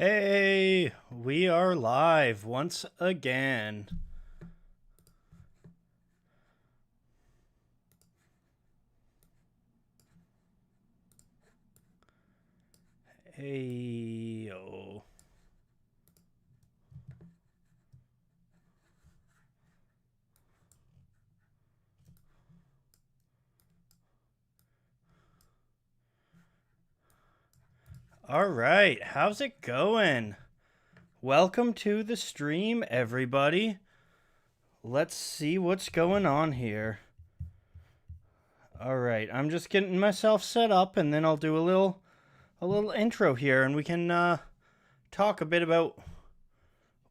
Hey, we are live once again. Hey, yo. All right, how's it going? Welcome to the stream, everybody. Let's see what's going on here. All right, I'm just getting myself set up, and then I'll do a little intro here, and we can talk a bit about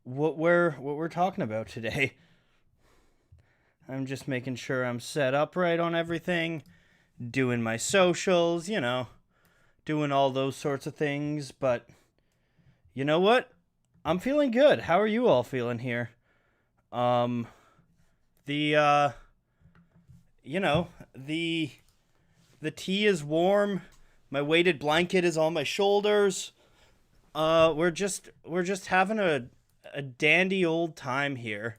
what we're talking about today. I'm just making sure I'm set up right on everything, doing my socials, doing all those sorts of things. But you know what? I'm feeling good. How are you all feeling here? Um, the you know, the tea is warm. My weighted blanket is on my shoulders. We're just having a dandy old time here.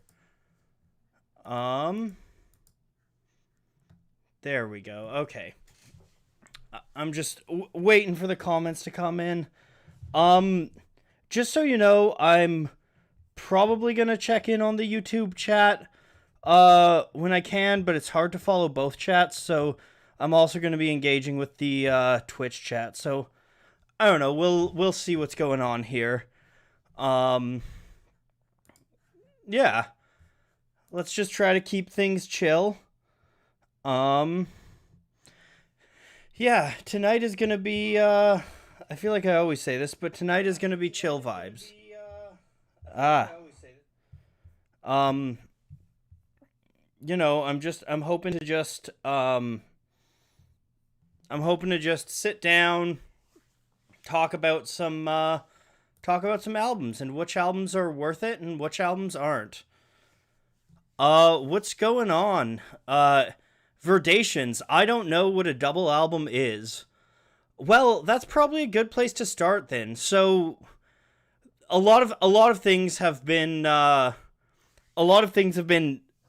Um, there we go. Okay. I'm just waiting for the comments to come in. Um, just so you know, I'm probably gonna check in on the YouTube chat when I can, but it's hard to follow both chats, so I'm also gonna be engaging with the Twitch chat. So I don't know. We'll see what's going on here. Um, yeah. Let's just try to keep things chill. Um, yeah. Tonight is gonna be. I feel like I always say this, but tonight is gonna be chill vibes. Ah. Um, I'm hoping to just sit down, talk about some albums and which albums are worth it and which albums aren't. What's going on? Verdations. I don't know what a double album is. Well, that's probably a good place to start then. So a lot of things have been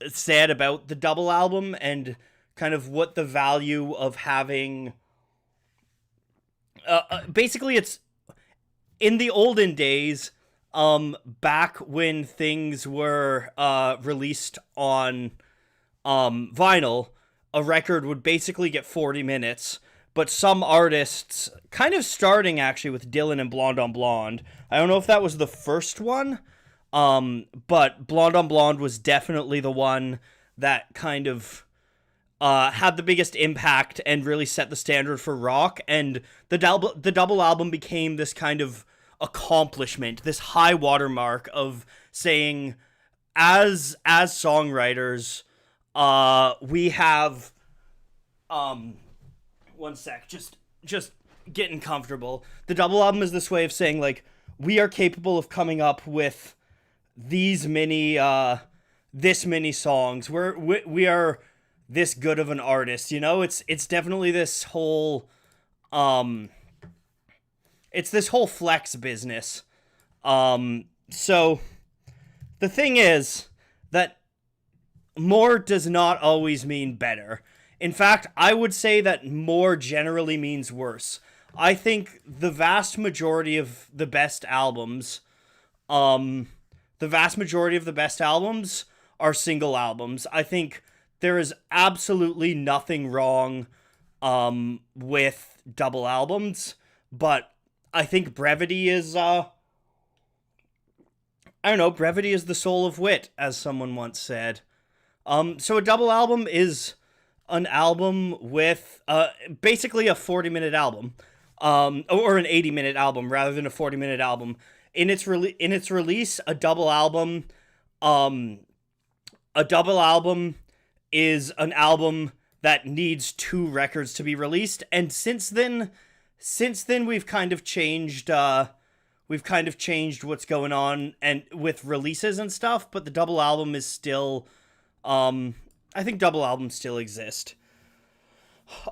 said about the double album and kind of what the value of having basically it's in the olden days, back when things were released on vinyl, a record would basically get 40 minutes. But some artists, kind of starting actually with Dylan and Blonde on Blonde, I don't know if that was the first one, but Blonde on Blonde was definitely the one that kind of had the biggest impact and really set the standard for rock. And the double album became this kind of accomplishment, this high watermark of saying, as songwriters, we have one sec, just getting comfortable. The double album is this way of saying, like, we are capable of coming up with these many this many songs. We are this good of an artist, it's definitely this whole it's this whole flex business. So the thing is that more does not always mean better. In fact, I would say that more generally means worse. I think the vast majority of the best albums, um, are single albums. I think there is absolutely nothing wrong, with double albums, but I think brevity is, I don't know, brevity is the soul of wit, as someone once said. So a double album is an album with basically a 40-minute album, or an 80-minute album rather than a 40-minute album. In its release, um, a double album is an album that needs two records to be released. And since then we've kind of changed. We've kind of changed what's going on and with releases and stuff, but the double album is still, I think double albums still exist.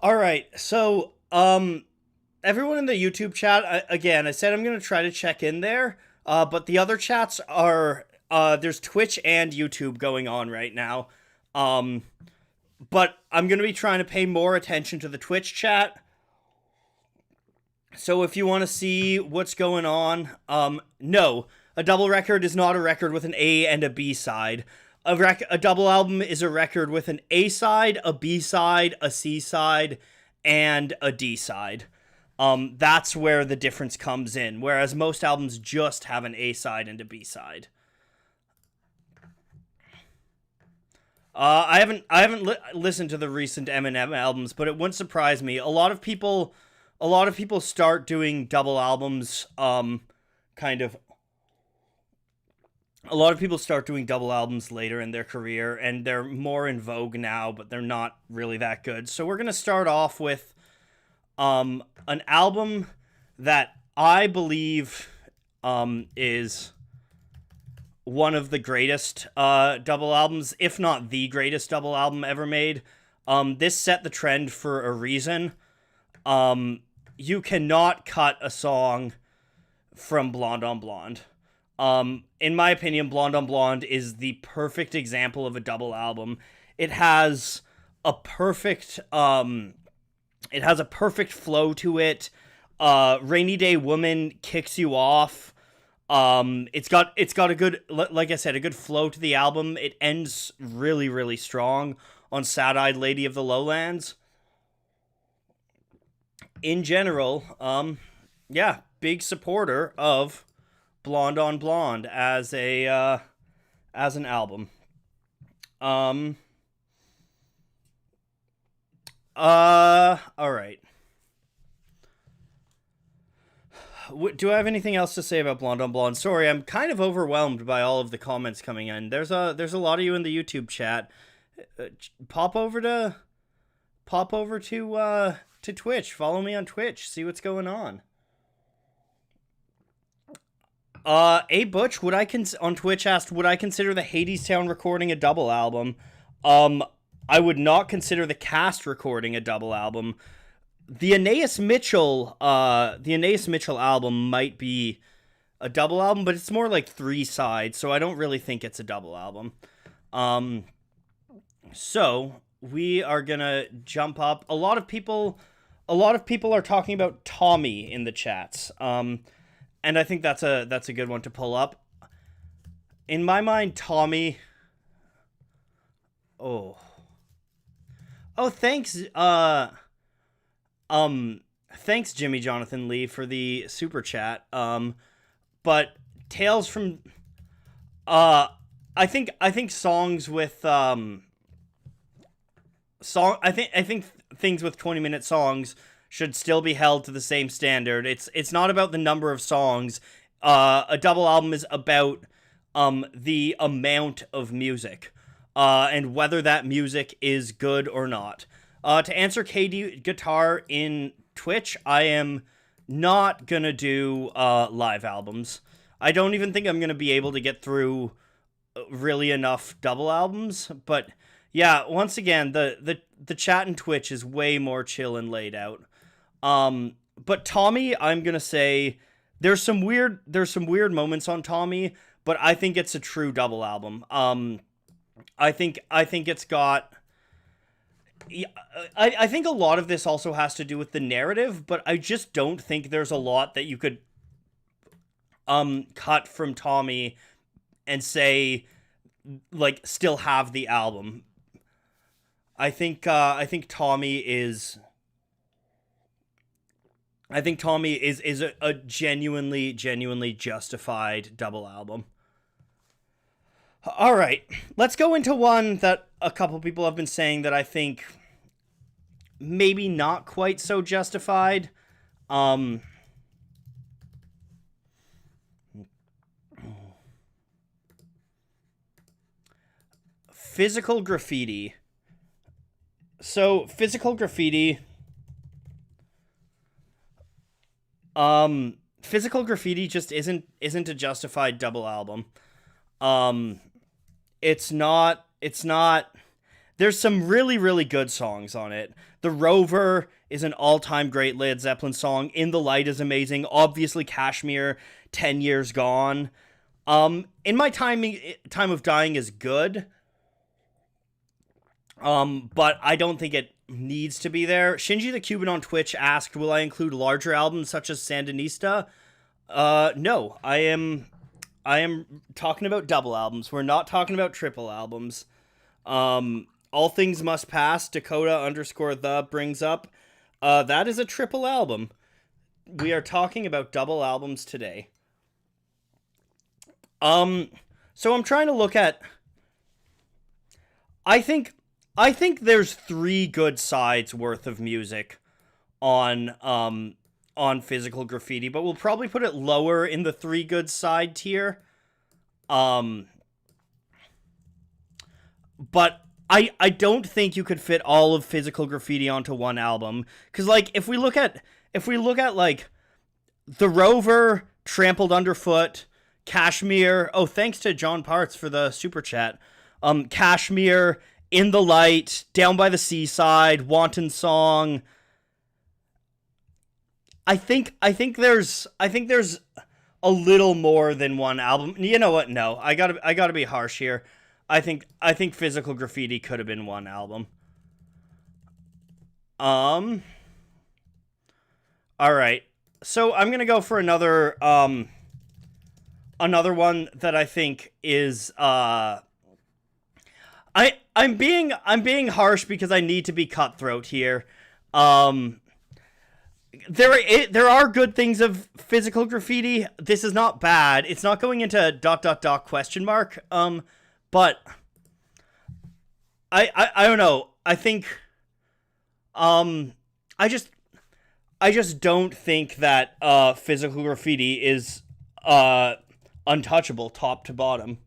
All right, so everyone in the YouTube chat, I said I'm gonna try to check in there. But the other chats are there's Twitch and YouTube going on right now. But I'm gonna be trying to pay more attention to the Twitch chat. So if you want to see what's going on, no, a double record is not a record with an A and a B side. A double album is a record with an A side, a B side, a C side, and a D side. That's where the difference comes in. Whereas most albums just have an A side and a B side. I haven't listened to the recent Eminem albums, but it wouldn't surprise me. A lot of people start doing double albums. A lot of people start doing double albums later in their career, and they're more in vogue now, but they're not really that good. So we're gonna start off with an album that I believe is one of the greatest double albums, if not the greatest double album ever made. This set the trend for a reason. You cannot cut a song from Blonde on Blonde. In my opinion, Blonde on Blonde is the perfect example of a double album. It has a perfect flow to it. Rainy Day Woman kicks you off. It's got a good, like I said, a good flow to the album. It ends really, really strong on Sad-Eyed Lady of the Lowlands. In general, big supporter of Blonde on Blonde as an album. All right. Do I have anything else to say about Blonde on Blonde? Sorry, I'm kind of overwhelmed by all of the comments coming in. There's a lot of you in the YouTube chat. Pop over to Twitch. Follow me on Twitch. See what's going on. A Butch, on Twitch asked, would I consider the Hadestown recording a double album? I would not consider the Cast recording a double album. The Anais Mitchell album might be a double album, but it's more like 3 sides, so I don't really think it's a double album. So we are gonna jump up. A lot of people are talking about Tommy in the chats. And I think that's a good one to pull up. In my mind, Tommy. Oh, thanks. Thanks, Jimmy Jonathan Lee, for the super chat. But Tales from, I think songs with, I think things with 20-minute songs should still be held to the same standard. It's not about the number of songs. A double album is about, the amount of music, and whether that music is good or not. To answer KD Guitar in Twitch, I am not gonna do live albums. I don't even think I'm gonna be able to get through really enough double albums. But yeah, once again, the chat in Twitch is way more chill and laid out. But Tommy, I'm gonna say there's some weird moments on Tommy, but I think it's a true double album. I think it's got. I think a lot of this also has to do with the narrative, but I just don't think there's a lot that you could cut from Tommy and say, like, still have the album. I think Tommy is a genuinely justified double album. All right, let's go into one that a couple people have been saying that I think maybe not quite so justified. Physical Graffiti. So, Physical Graffiti. Physical Graffiti just isn't a justified double album. It's not There's some really, really good songs on it. The Rover is an all-time great Led Zeppelin song. In the Light is amazing. Obviously, Kashmir, 10 Years Gone. In My Time of Dying is good. But I don't think it needs to be there. Shinji the Cuban on Twitch asked, will I include larger albums such as Sandinista? No. I am talking about double albums. We're not talking about triple albums. All Things Must Pass, Dakota_the brings up. That is a triple album. We are talking about double albums today. So I'm trying to look at... I think there's 3 good sides worth of music on Physical Graffiti, but we'll probably put it lower in the 3 good side tier. But I don't think you could fit all of Physical Graffiti onto one album, because like if we look at like The Rover, Trampled Underfoot, Kashmir. Oh, thanks to John Parts for the super chat. Kashmir, In the Light, Down by the Seaside, Wanton Song. I think there's a little more than one album. You know what? No, I gotta be harsh here. I think Physical Graffiti could have been one album. All right. So I'm gonna go for another one that I think is I'm being harsh because I need to be cutthroat here. There are good things of Physical Graffiti. This is not bad. It's not going into ... question mark. But I don't know. I think I just don't think that Physical Graffiti is untouchable top to bottom.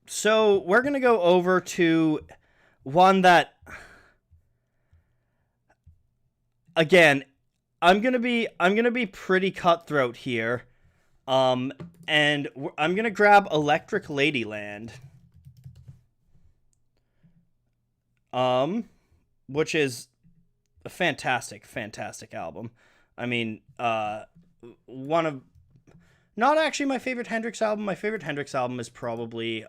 So we're gonna go over to one that, again, I'm gonna be pretty cutthroat here. And I'm gonna grab Electric Ladyland. Which is a fantastic album. I mean, one of... Not actually my favorite Hendrix album. My favorite Hendrix album is probably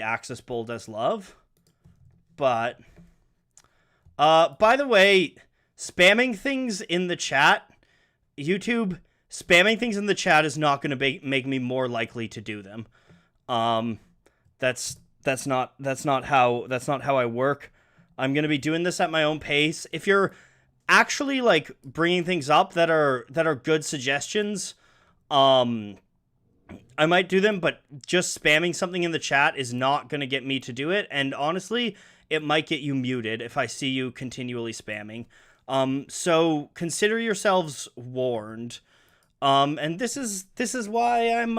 Axis Bold as Love. But, by the way, spamming things in the chat, YouTube, spamming things in the chat is not going to make me more likely to do them. That's not how I work. I'm going to be doing this at my own pace. If you're actually like bringing things up that are good suggestions, I might do them, but just spamming something in the chat is not going to get me to do it. And honestly, it might get you muted if I see you continually spamming. So consider yourselves warned. And this is why I'm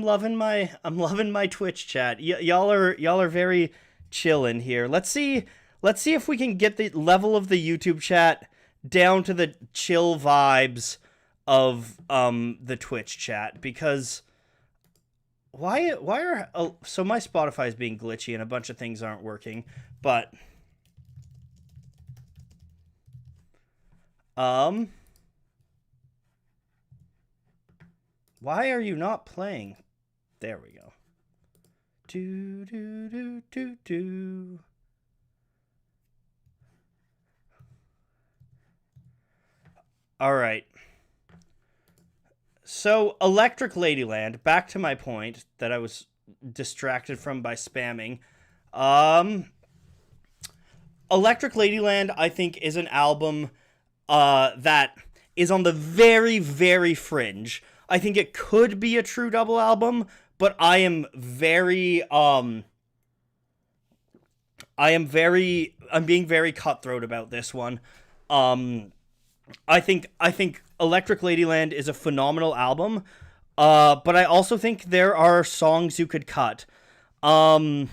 loving my Twitch chat. Y'all are very chillin' here. Let's see if we can get the level of the YouTube chat down to the chill vibes of the Twitch chat, because why are so my Spotify is being glitchy and a bunch of things aren't working, but why are you not playing? There we go. Do do do do do. All right. So, Electric Ladyland, back to my point that I was distracted from by spamming. Electric Ladyland, I think, is an album that is on the very, very fringe. I think it could be a true double album, but I'm being very cutthroat about this one. I think Electric Ladyland is a phenomenal album, but I also think there are songs you could cut. I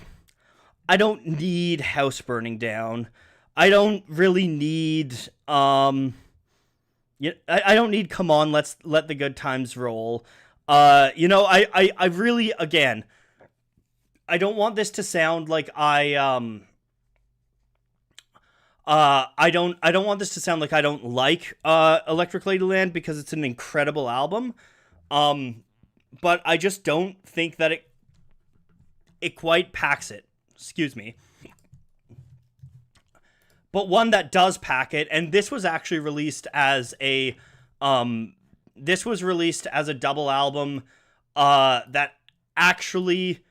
don't need House Burning Down. I don't really need I don't need Come On, Let's Let the Good Times Roll. I really, again, I don't want this to sound like I don't want this to sound like I don't like Electric Ladyland, because it's an incredible album. But I just don't think that it quite packs it. Excuse me. But one that does pack it, and this was actually released as a double album that actually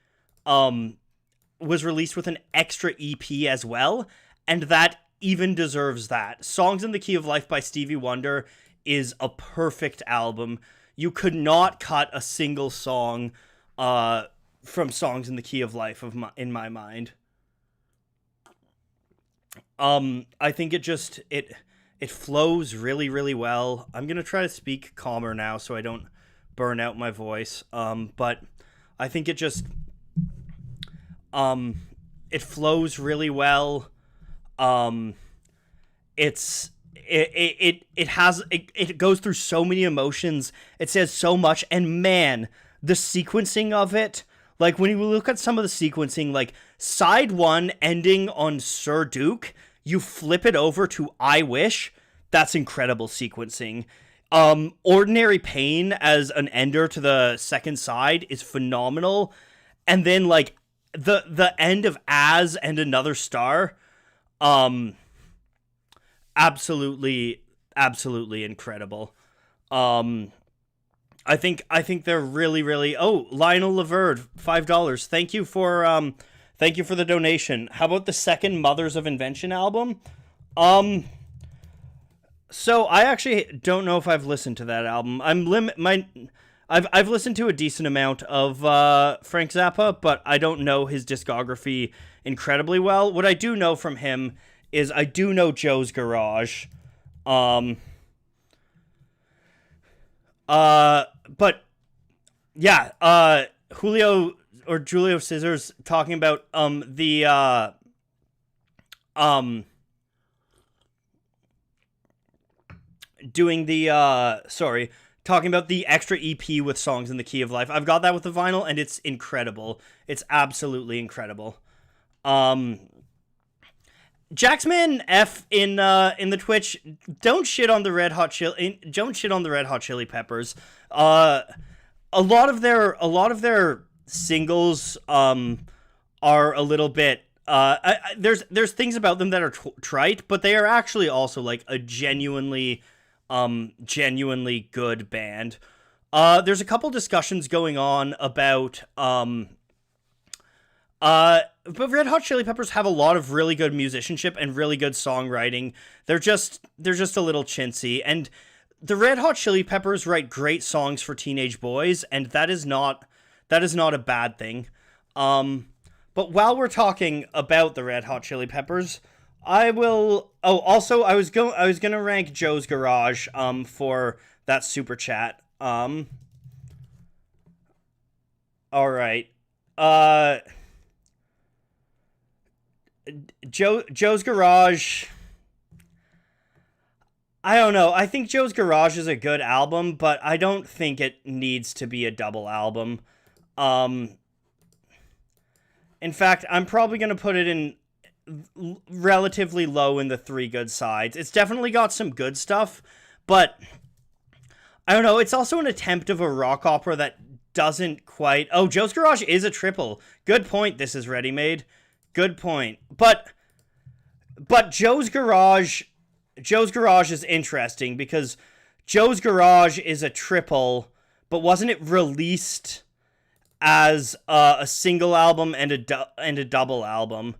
was released with an extra EP as well, and that even deserves that. Songs in the Key of Life by Stevie Wonder is a perfect album. You could not cut a single song from Songs in the Key of Life in my mind. I think it flows really, really well. I'm gonna try to speak calmer now so I don't burn out my voice. But I think it flows really well. It goes through so many emotions. It says so much, and man, the sequencing of it. Like, when you look at some of the sequencing, like side one ending on Sir Duke, you flip it over to I Wish. That's incredible sequencing. Ordinary Pain as an ender to the second side is phenomenal. And then like the end of As and Another Star, absolutely incredible. I think they're really, really. Oh, Lionel Laverde, $5. Thank you for the donation. How about the second Mothers of Invention album? So I actually don't know if I've listened to that album. I've listened to a decent amount of Frank Zappa, but I don't know his discography incredibly well. What I do know from him is I do know Joe's Garage. But yeah, Julio or Julio Scissors talking about talking about the extra EP with Songs in the Key of Life. I've got that with the vinyl, and it's incredible. It's absolutely incredible. Jacksman F in the Twitch, don't shit on the Red Hot Chili Peppers. A lot of their singles are a little bit there's things about them that are trite, but they are actually also like a genuinely good band. There's a couple discussions going on about but Red Hot Chili Peppers have a lot of really good musicianship and really good songwriting. They're just a little chintzy, and the Red Hot Chili Peppers write great songs for teenage boys, and that is not a bad thing. But while we're talking about the Red Hot Chili Peppers, I will. Oh, also, I was gonna rank Joe's Garage for that super chat. All right. Joe's Garage. I don't know. I think Joe's Garage is a good album, but I don't think it needs to be a double album. In fact, I'm probably going to put it in relatively low in the 3 good sides. It's definitely got some good stuff, but I don't know. It's also an attempt of a rock opera that doesn't quite... Oh, Joe's Garage is a triple. Good point, This Is Ready Made. Good point. But Joe's Garage is interesting because Joe's Garage is a triple, but wasn't it released as a single album and a double album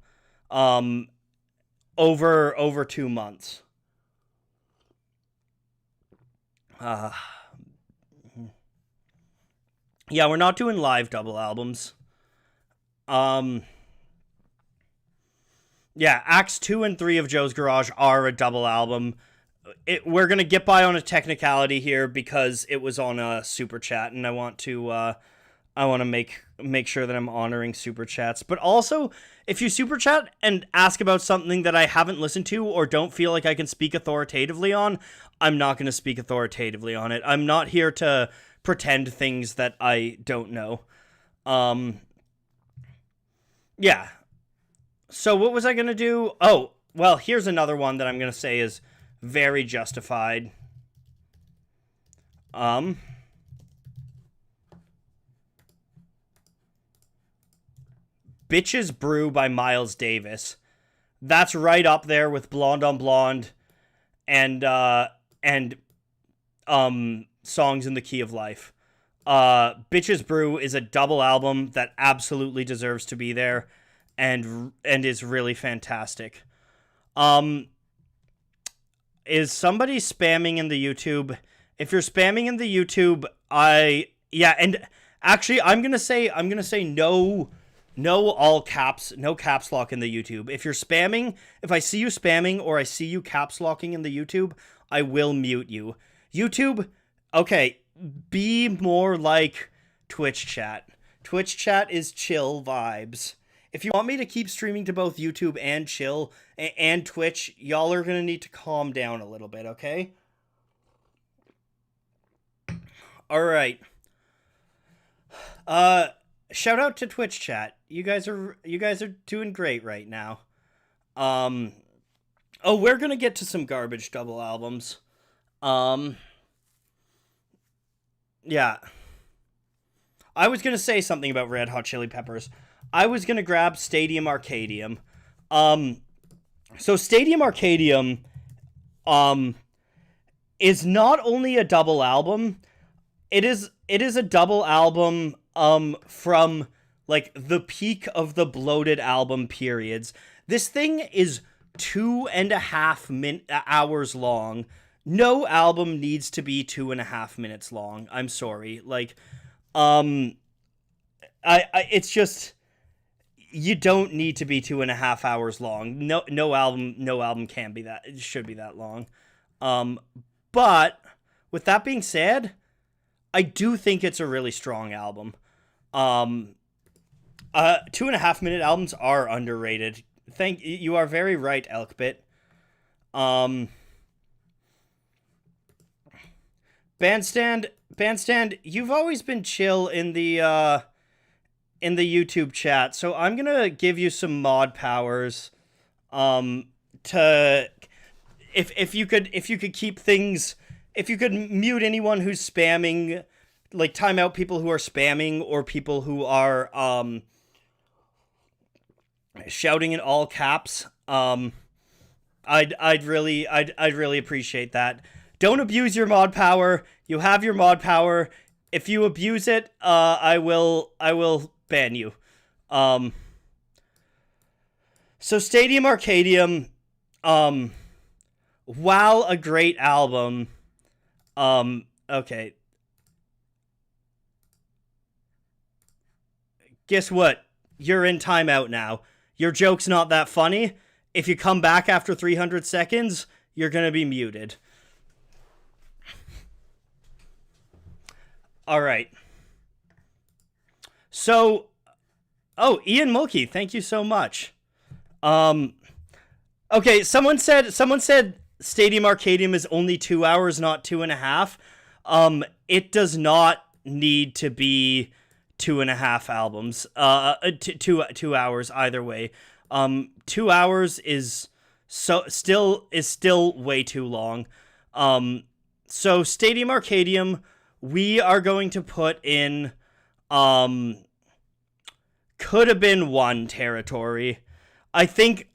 over 2 months? Yeah, we're not doing live double albums. Yeah, Acts 2 and 3 of Joe's Garage are a double album. We're going to get by on a technicality here because it was on a super chat, and I want to make sure that I'm honoring super chats. But also, if you super chat and ask about something that I haven't listened to or don't feel like I can speak authoritatively on, I'm not going to speak authoritatively on it. I'm not here to pretend things that I don't know. Yeah. So what was I going to do? Oh, well, here's another one that I'm going to say is very justified. Bitches Brew by Miles Davis. That's right up there with Blonde on Blonde and Songs in the Key of Life. Bitches Brew is a double album that absolutely deserves to be there and is really fantastic. Is somebody spamming in the YouTube? If you're spamming in the YouTube, and actually I'm gonna say no all caps, no caps lock in the YouTube. If you're spamming, if I see you spamming or I see you caps locking in the YouTube, I will mute you. YouTube, okay, be more like Twitch chat. Twitch chat is chill vibes. If you want me to keep streaming to both YouTube and chill and Twitch, y'all are gonna need to calm down a little bit, okay? All right. Shout out to Twitch chat. You guys are doing great right now. Oh, we're gonna get to some garbage double albums. Yeah. I was gonna say something about Red Hot Chili Peppers. I was gonna grab Stadium Arcadium. So Stadium Arcadium, is not only a double album. It is a double album, from like the peak of the bloated album periods. This thing is 2.5 hours long. No album needs to be 2.5 minutes long. I'm sorry. Like, it's just, you don't need to be 2.5 hours long. No album can be that. It should be that long. But with that being said, I do think it's a really strong album. 2.5 minute albums are underrated. You are very right, Elkbit. Bandstand, you've always been chill in the YouTube chat, so I'm gonna give you some mod powers. To if you could keep things, if you could mute anyone who's spamming, like time out people who are spamming or people who are shouting in all caps. I'd really appreciate that. Don't abuse your mod power. You have your mod power. If you abuse it, I will ban you. So Stadium Arcadium, while a great album, okay. Guess what? You're in timeout now. Your joke's not that funny. If you come back after 300 seconds, you're gonna be muted. All right. So, oh, Ian Mulkey, thank you so much. Okay, someone said Stadium Arcadium is only 2 hours, not 2.5. It does not need to be 2.5 albums. 2 hours either way. 2 hours is still way too long. So Stadium Arcadium, we are going to put in could have been one territory. I think.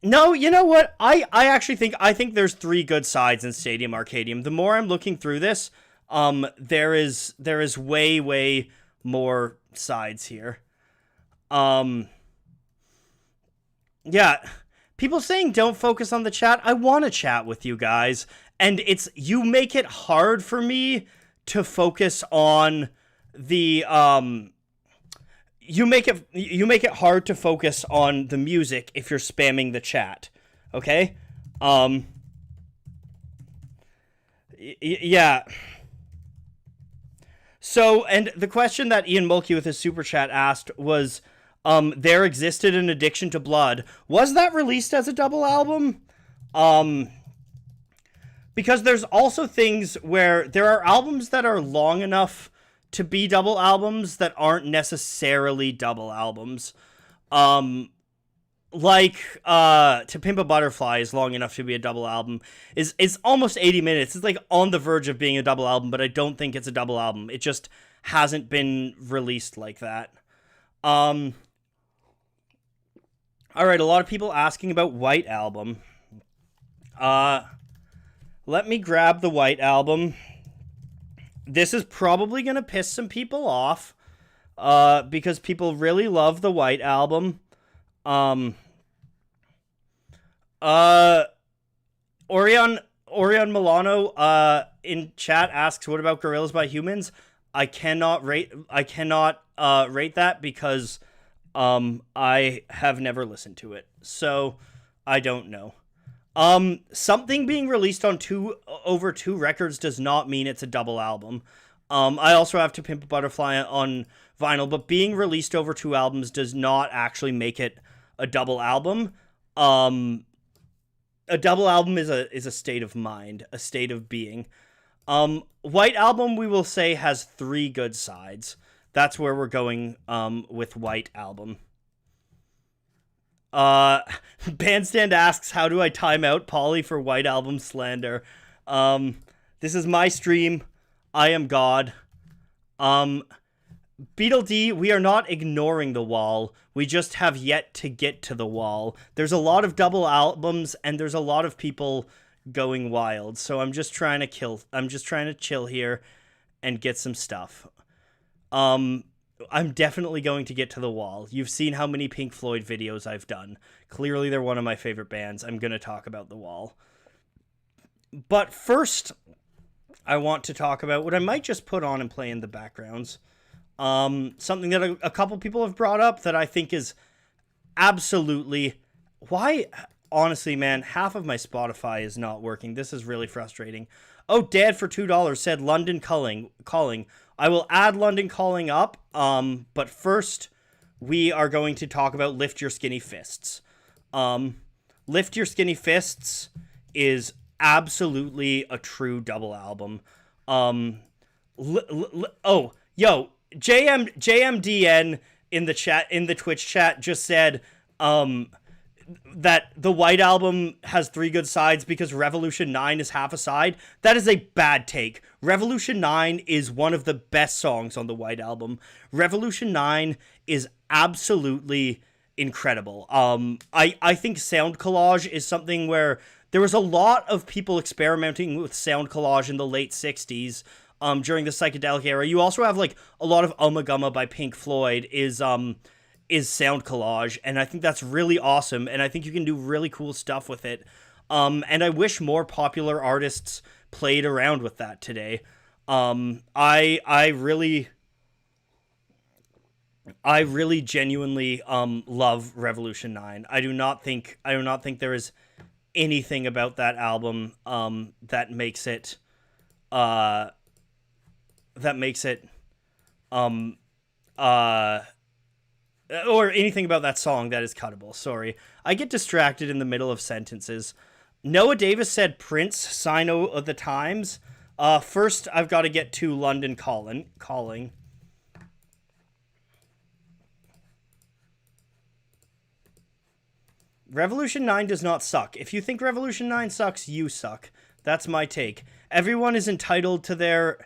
No, you know what? I actually think there's 3 good sides in Stadium Arcadium. The more I'm looking through this, there is way more sides here. Yeah, people saying don't focus on the chat. I want to chat with you guys, and you make it hard for me to focus on the you make it hard to focus on the music if you're spamming the chat. Okay? Yeah. So, and the question that Ian Mulkey with his super chat asked was, there existed an Addiction to Blood. Was that released as a double album? because there's also things where there are albums that are long enough to be double albums that aren't necessarily double albums. Um, like To Pimp a Butterfly is long enough to be a double album. Is almost 80 minutes. It's like on the verge of being a double album, but I don't think it's a double album. It just hasn't been released like that. All right, a lot of people asking about White Album. Let me grab the White Album. This is probably going to piss some people off because people really love the White Album. Orion Milano in chat asks, what about Gorillaz by Humans? I cannot rate that because I have never listened to it, so I don't know. Something being released on over two records does not mean it's a double album. I also have To Pimp a Butterfly on vinyl, but being released over two albums does not actually make it a double album. A double album is a state of mind, a state of being. White Album, we will say, has three good sides. That's where we're going with White Album. Bandstand asks, how do I time out Polly for White Album slander? This is my stream. I am God. Beetle D, we are not ignoring the wall. We just have yet to get to the wall. There's a lot of double albums, and there's a lot of people going wild. So I'm just trying to chill here and get some stuff. I'm definitely going to get to the wall. You've seen how many Pink Floyd videos I've done. Clearly, they're one of my favorite bands. I'm going to talk about the wall. But first, I want to talk about what I might just put on and play in the backgrounds. Something that a couple people have brought up that I think is absolutely... Why? Honestly, man, half of my Spotify is not working. This is really frustrating. Oh, Dad for $2 said London Calling. I will add London Calling up, but first we are going to talk about Lift Your Skinny Fists. Lift Your Skinny Fists is absolutely a true double album. JMDN in the chat, in the Twitch chat, just said that the White Album has three good sides because Revolution 9 is half a side. That is a bad take. Revolution 9 is one of the best songs on the White Album. Revolution 9 is absolutely incredible. I think sound collage is something where there was a lot of people experimenting with sound collage in the late 60s. During the psychedelic era. You also have like a lot of Ummagumma by Pink Floyd is sound collage, and I think that's really awesome, and I think you can do really cool stuff with it. And I wish more popular artists played around with that today. I really genuinely love Revolution 9. I do not think there is anything about that album that makes it or anything about that song that is cuttable. Sorry. I get distracted in the middle of sentences. Noah Davis said Prince, Sign of the Times. First, I've got to get to London Calling. Revolution 9 does not suck. If you think Revolution 9 sucks, you suck. That's my take. Everyone is entitled to their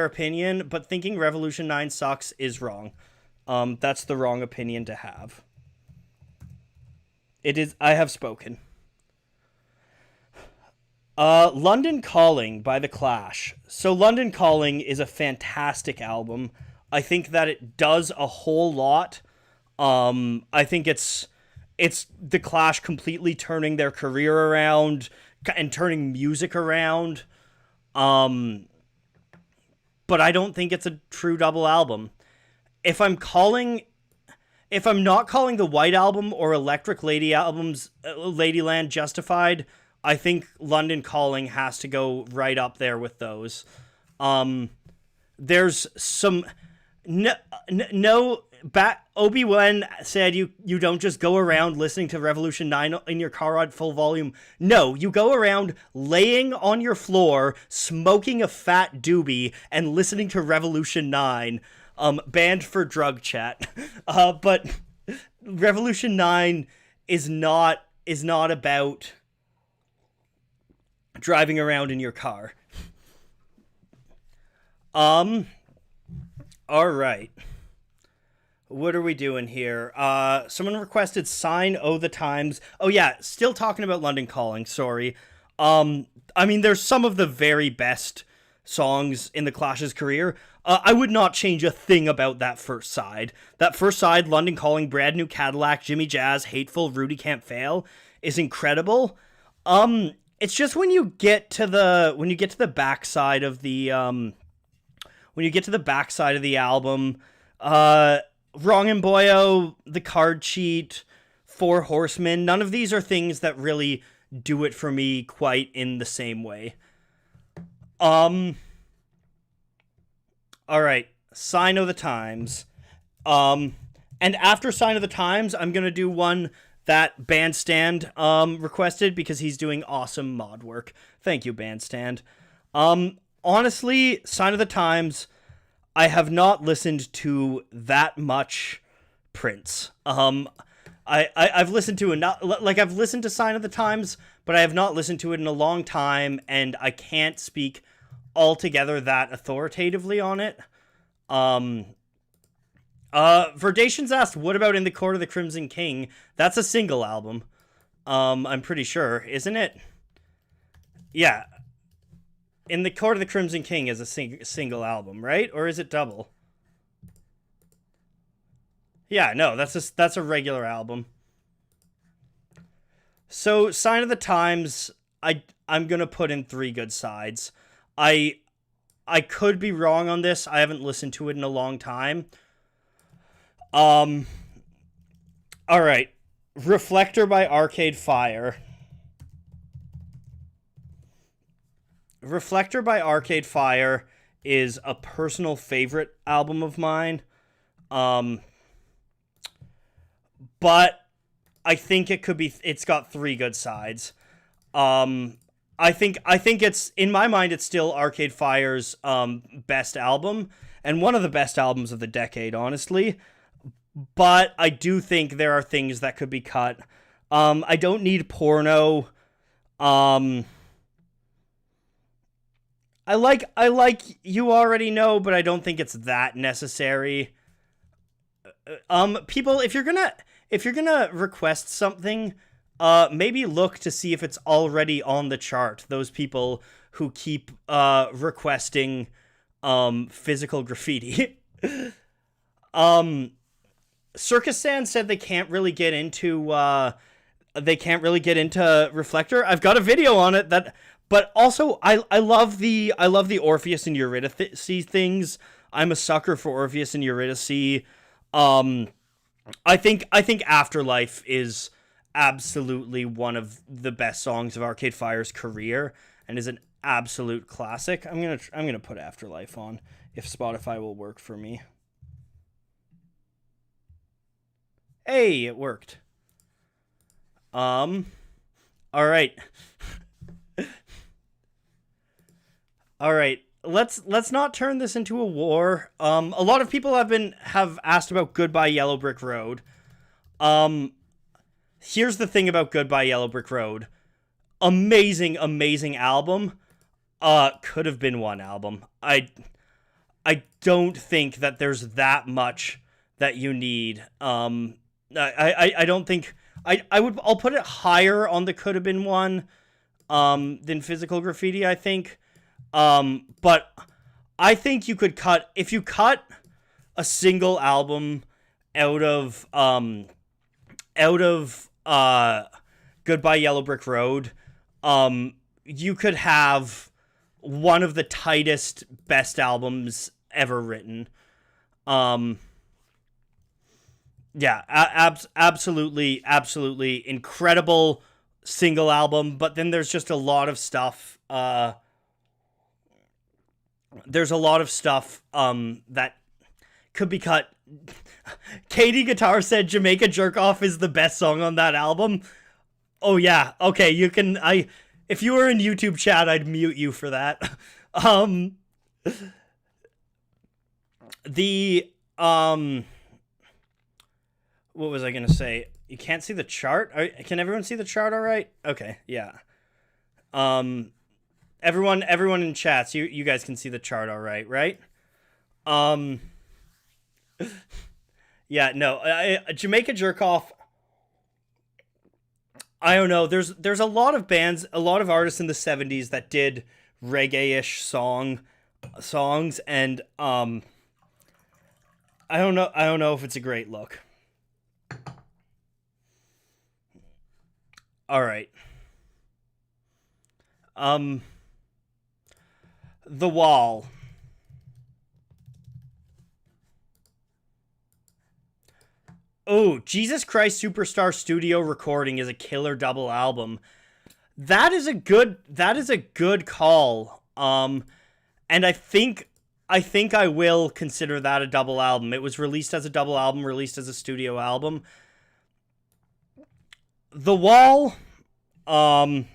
opinion, but thinking Revolution 9 sucks is wrong. That's the wrong opinion to have. I have spoken. London Calling by The Clash. So London Calling is a fantastic album. I think that it does a whole lot. I think it's The Clash completely turning their career around and turning music around. But I don't think it's a true double album. If I'm not calling the White Album or Electric Lady albums, Ladyland Justified, I think London Calling has to go right up there with those. There's some no Obi-Wan said you don't just go around listening to Revolution 9 in your car at full volume. No, you go around laying on your floor, smoking a fat doobie, and listening to Revolution 9. Banned for drug chat. But Revolution 9 is not about driving around in your car. All right. What are we doing here? Someone requested Sign O' the Times. Oh yeah, still talking about London Calling, sorry. I mean, there's some of the very best songs in the Clash's career. I would not change a thing about that first side. That first side, London Calling, Brand New Cadillac, Jimmy Jazz, Hateful, Rudy Can't Fail, is incredible. It's just when you get to the backside of the album, Wrong and Boyo, The Card Cheat, Four Horsemen, none of these are things that really do it for me quite in the same way. Alright, Sign of the Times. And after Sign of the Times, I'm gonna do one that Bandstand requested because he's doing awesome mod work. Thank you, Bandstand. Honestly, Sign of the Times, I have not listened to that much Prince. I've listened to I've listened to Sign of the Times, but I have not listened to it in a long time, and I can't speak altogether that authoritatively on it. Verdations asked, what about In the Court of the Crimson King? That's a single album. I'm pretty sure, isn't it? Yeah. In the Court of the Crimson King is a single album, right? Or is it double? Yeah, no, that's a regular album. So, Sign of the Times, I'm gonna put in 3 good sides. I could be wrong on this. I haven't listened to it in a long time. Alright. Reflector by Arcade Fire. Reflector by Arcade Fire is a personal favorite album of mine. But I think it's got 3 good sides. I think it's, in my mind, it's still Arcade Fire's best album, and one of the best albums of the decade, honestly. But I do think there are things that could be cut. I don't need Porno. I like You Already Know, but I don't think it's that necessary. People, if you're gonna request something, maybe look to see if it's already on the chart. Those people who keep requesting physical graffiti. Circus Sand said they can't really get into Reflector. I've got a video on it but also I love the Orpheus and Eurydice things. I'm a sucker for Orpheus and Eurydice. I think Afterlife is absolutely one of the best songs of Arcade Fire's career and is an absolute classic. I'm gonna put Afterlife on if Spotify will work for me. Hey, it worked. All right. All right. Let's not turn this into a war. A lot of people have asked about Goodbye Yellow Brick Road. Here's the thing about Goodbye Yellow Brick Road. Amazing, amazing album. Could have been one album. I don't think that there's that much that you need. I don't think I'll put it higher on the could have been one than Physical Graffiti, I think. But I think you could if you cut a single album out of Goodbye Yellow Brick Road, you could have one of the tightest, best albums ever written. Yeah, absolutely incredible single album, but then there's just a lot of stuff, that could be cut Katie Guitar said Jamaica Jerk Off is the best song on that album. Oh yeah, okay, you can if you were in YouTube chat, I'd mute you for that. um the what was I gonna say? You can't see the chart? Can everyone see the chart all right? Okay, yeah. Everyone in chats, you guys can see the chart all right, right? Um yeah, no, Jamaica Jerk Off, I don't know. There's a lot of bands, a lot of artists in the 70s that did reggae-ish songs, and I don't know if it's a great look. All right. The Wall. Oh, Jesus Christ Superstar Studio Recording is a killer double album. That is a good call. And I think I will consider that a double album. It was released as a double album, released as a studio album. The Wall, The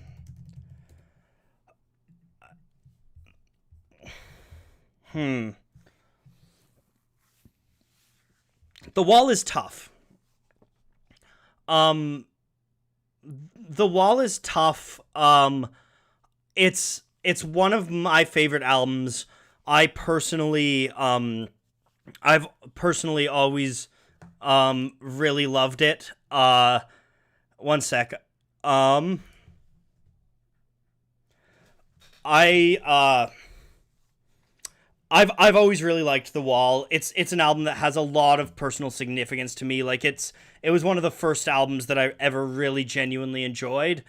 Wall is tough. Um, the Wall is tough. It's one of my favorite albums. I've personally always really loved it. One sec. I I've always really liked The Wall. It's an album that has a lot of personal significance to me. Like it was one of the first albums that I ever really genuinely enjoyed.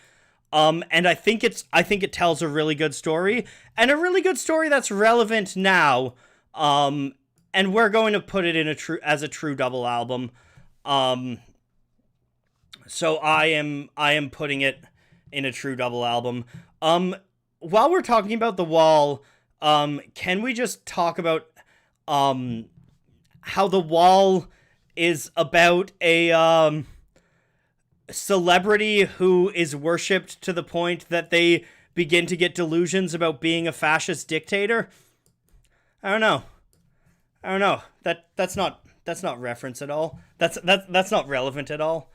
And I think it tells a really good story, and a really good story that's relevant now. And we're going to put it in as a true double album. So I am putting it in a true double album. While we're talking about The Wall, can we just talk about how The Wall is about a celebrity who is worshipped to the point that they begin to get delusions about being a fascist dictator? I don't know. That's not reference at all. That's not relevant at all.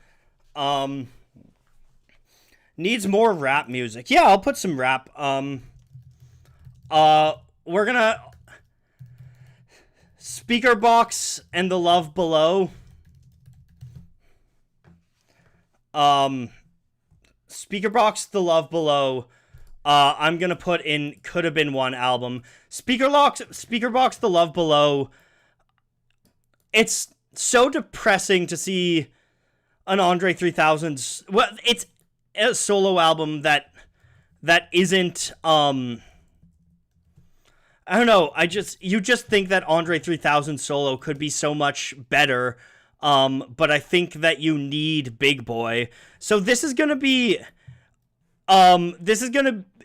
Needs more rap music. Yeah, I'll put some rap. We're gonna Speaker Box and The Love Below. Speaker Box, The Love Below. I'm gonna put in Could Have Been One album. Speaker Box, The Love Below. It's so depressing to see an Andre 3000's. Well, it's a solo album that isn't. I don't know. You just think that Andre 3000 solo could be so much better. But I think that you need Big Boy. So this is gonna be.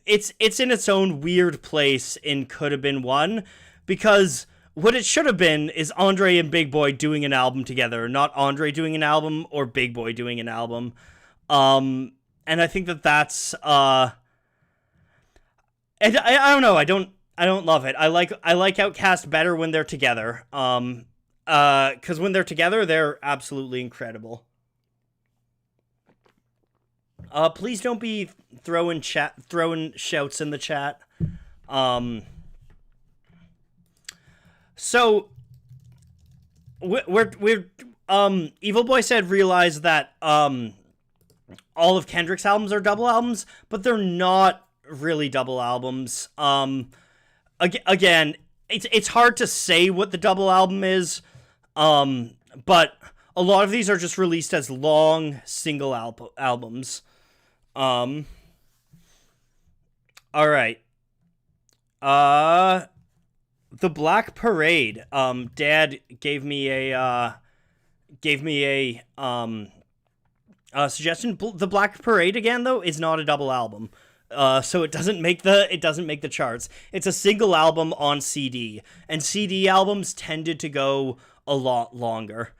It's in its own weird place in Could Have Been One, because what it should have been is Andre and Big Boy doing an album together, not Andre doing an album or Big Boy doing an album. And I think that's and I don't know. I don't love it. I like Outkast better when they're together. Because when they're together, they're absolutely incredible. Please don't be throwing shouts in the chat. So we're Evil Boy said realize that all of Kendrick's albums are double albums, but they're not really double albums. Again, it's hard to say what the double album is. But a lot of these are just released as long single albums. All right. The Black Parade. Dad gave me a suggestion. The Black Parade again though is not a double album. So it doesn't make the charts. It's a single album on CD, and CD albums tended to go a lot longer.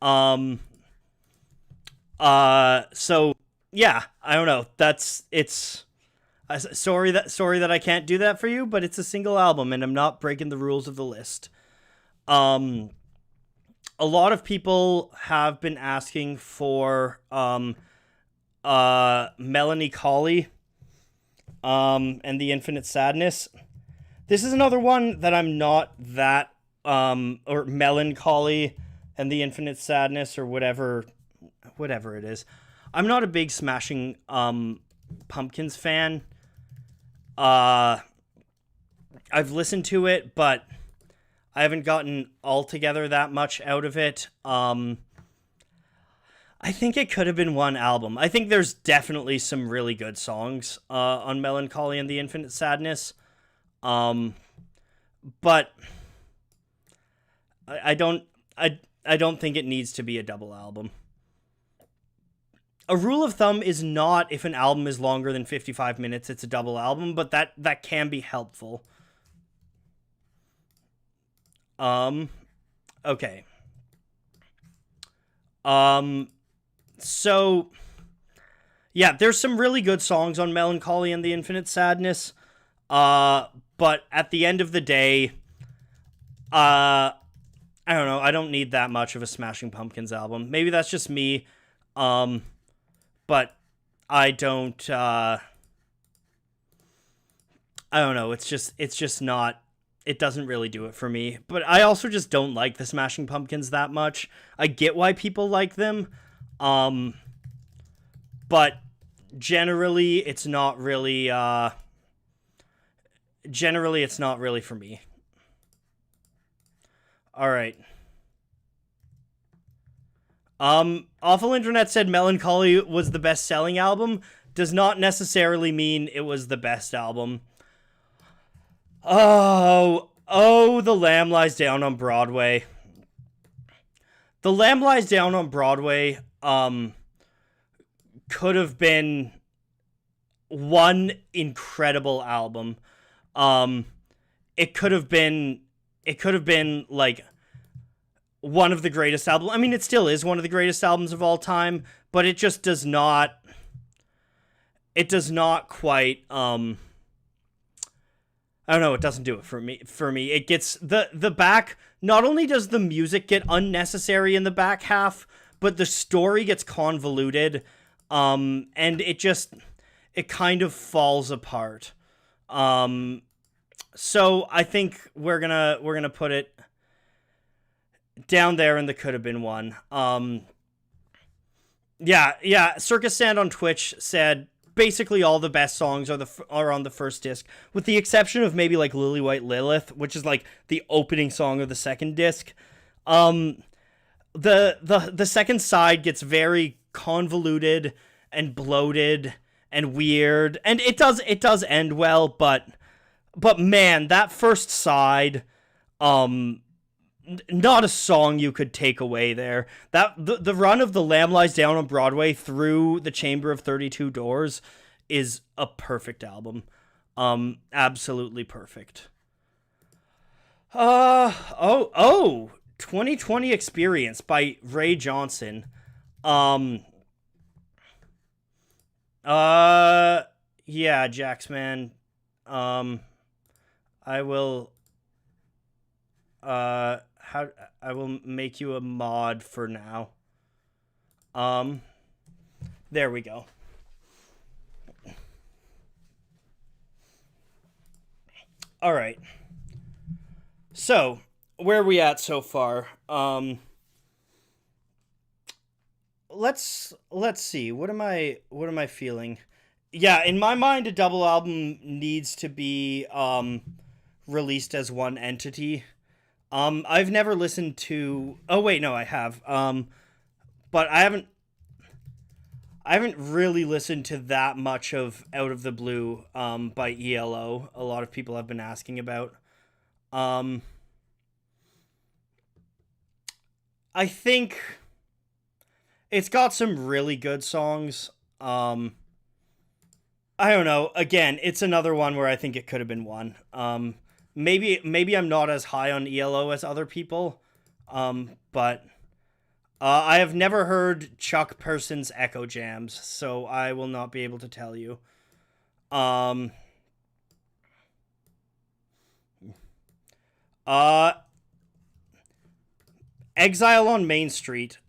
Um, so yeah, I don't know. It's sorry that I can't do that for you, but it's a single album, and I'm not breaking the rules of the list. Um, a lot of people have been asking for Melanie Colley and the Infinite Sadness. This is another one that I'm not that or Melancholy and the Infinite Sadness or whatever it is. I'm not a big Smashing Pumpkins fan. I've listened to it, but I haven't gotten altogether that much out of it. I think it could have been one album. I think there's definitely some really good songs on Melancholy and the Infinite Sadness. But I don't think it needs to be a double album. A rule of thumb is not if an album is longer than 55 minutes, it's a double album, but that can be helpful. Okay. So yeah, there's some really good songs on Melancholy and the Infinite Sadness. But at the end of the day, I don't know, I don't need that much of a Smashing Pumpkins album. Maybe that's just me. But I don't I don't know, it's just not, it doesn't really do it for me. But I also just don't like the Smashing Pumpkins that much. I get why people like them. But generally it's not really for me. All right. Awful Internet said Melancholy was the best-selling album. Does not necessarily mean it was the best album. Oh, The Lamb Lies Down on Broadway. The Lamb Lies Down on Broadway, could have been one incredible album. It could have been like one of the greatest albums. I mean, it still is one of the greatest albums of all time, but it just does not quite I don't know, it doesn't do it for me. It gets the back, not only does the music get unnecessary in the back half, but the story gets convoluted. And it kind of falls apart. So I think we're gonna put it down there in the could have been one. Yeah. Circus Sand on Twitch said basically all the best songs are on the first disc, with the exception of maybe like Lily White Lilith, which is like the opening song of the second disc. The second side gets very convoluted and bloated and weird, and it does end well, but man, that first side, not a song you could take away there. That the run of The Lamb Lies Down on Broadway through the Chamber of 32 Doors is a perfect album. Absolutely perfect. 2020 Experience by Ray Johnson. Yeah, Jaxman. I will I will make you a mod for now. There we go. All right. So, where are we at so far? Let's see. What am I feeling? Yeah, in my mind, a double album needs to be released as one entity. I've never listened to. Oh wait, no, I have. But I haven't really listened to that much of Out of the Blue by ELO. A lot of people have been asking about. I think it's got some really good songs. I don't know. Again, it's another one where I think it could have been one. Maybe I'm not as high on ELO as other people. But I have never heard Chuck Person's Echo Jams, so I will not be able to tell you. Um, uh, Exile on Main Street,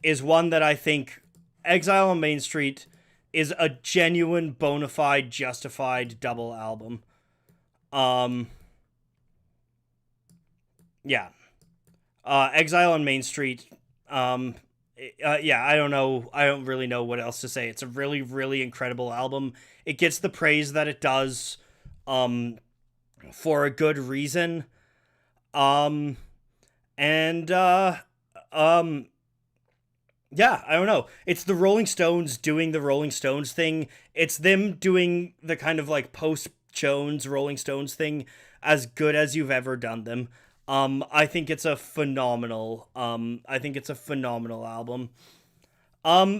is one that I think Exile on Main Street is a genuine, bona fide, justified double album. Um, yeah. Exile on Main Street. Um, yeah, I don't know. I don't really know what else to say. It's a really, really incredible album. It gets the praise that it does, um, for a good reason. Um, and um, yeah, I don't know. It's the Rolling Stones doing the Rolling Stones thing. It's them doing the kind of like post Jones Rolling Stones thing as good as you've ever done them. I think it's a phenomenal. I think it's a phenomenal album.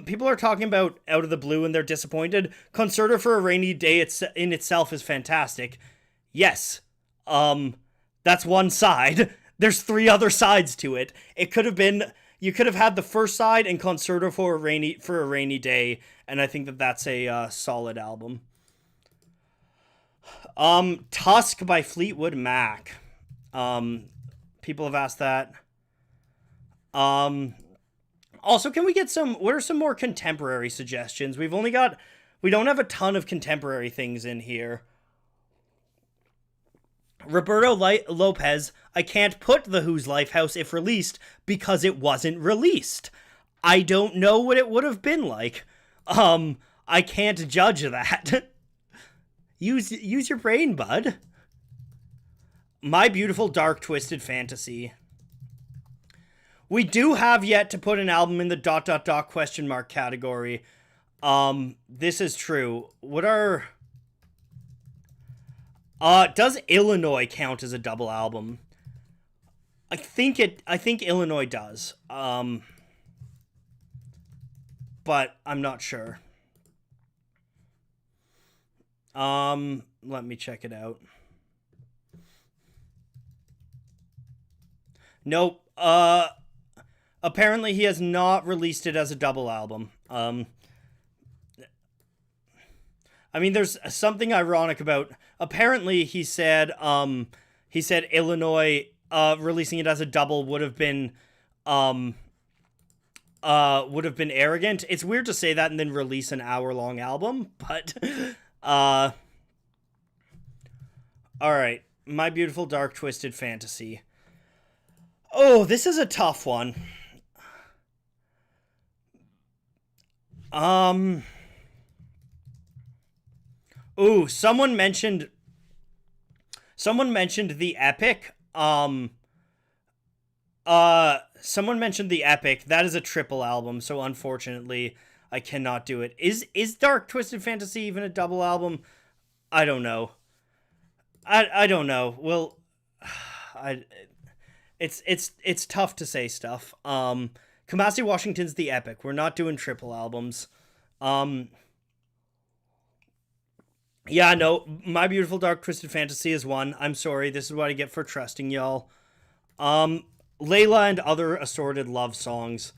People are talking about Out of the Blue and they're disappointed. Concerto for a Rainy Day in itself is fantastic. Yes. Um, that's one side. There's three other sides to it. It could have been you could have had the first side and Concerto for a Rainy Day, and I think that that's a solid album. Tusk by Fleetwood Mac. Um, People have asked that. Um, Also, can we get some? What are some more contemporary suggestions? We don't have a ton of contemporary things in here. Lopez, I can't put The Who's Lifehouse if released because it wasn't released. I don't know what it would have been like. I can't judge that. Use your brain, bud. My Beautiful Dark Twisted Fantasy. We do have yet to put an album in the ... question mark category. This is true. What are does Illinois count as a double album? I think Illinois does. But I'm not sure. Let me check it out. Nope. Apparently he has not released it as a double album. I mean, there's something ironic about. Apparently, he said Illinois, releasing it as a double um, would have been arrogant. It's weird to say that and then release an hour-long album, but, all right. My Beautiful Dark Twisted Fantasy. Oh, this is a tough one. Um. Ooh, someone mentioned the Epic. Someone mentioned the Epic. That is a triple album, so unfortunately I cannot do it. Is Dark Twisted Fantasy even a double album? I don't know. I don't know. Well, I it's tough to say stuff. Kamasi Washington's the Epic. We're not doing triple albums. Um Yeah, no, My Beautiful Dark Twisted Fantasy is one. I'm sorry, this is what I get for trusting y'all. Layla and Other Assorted Love Songs.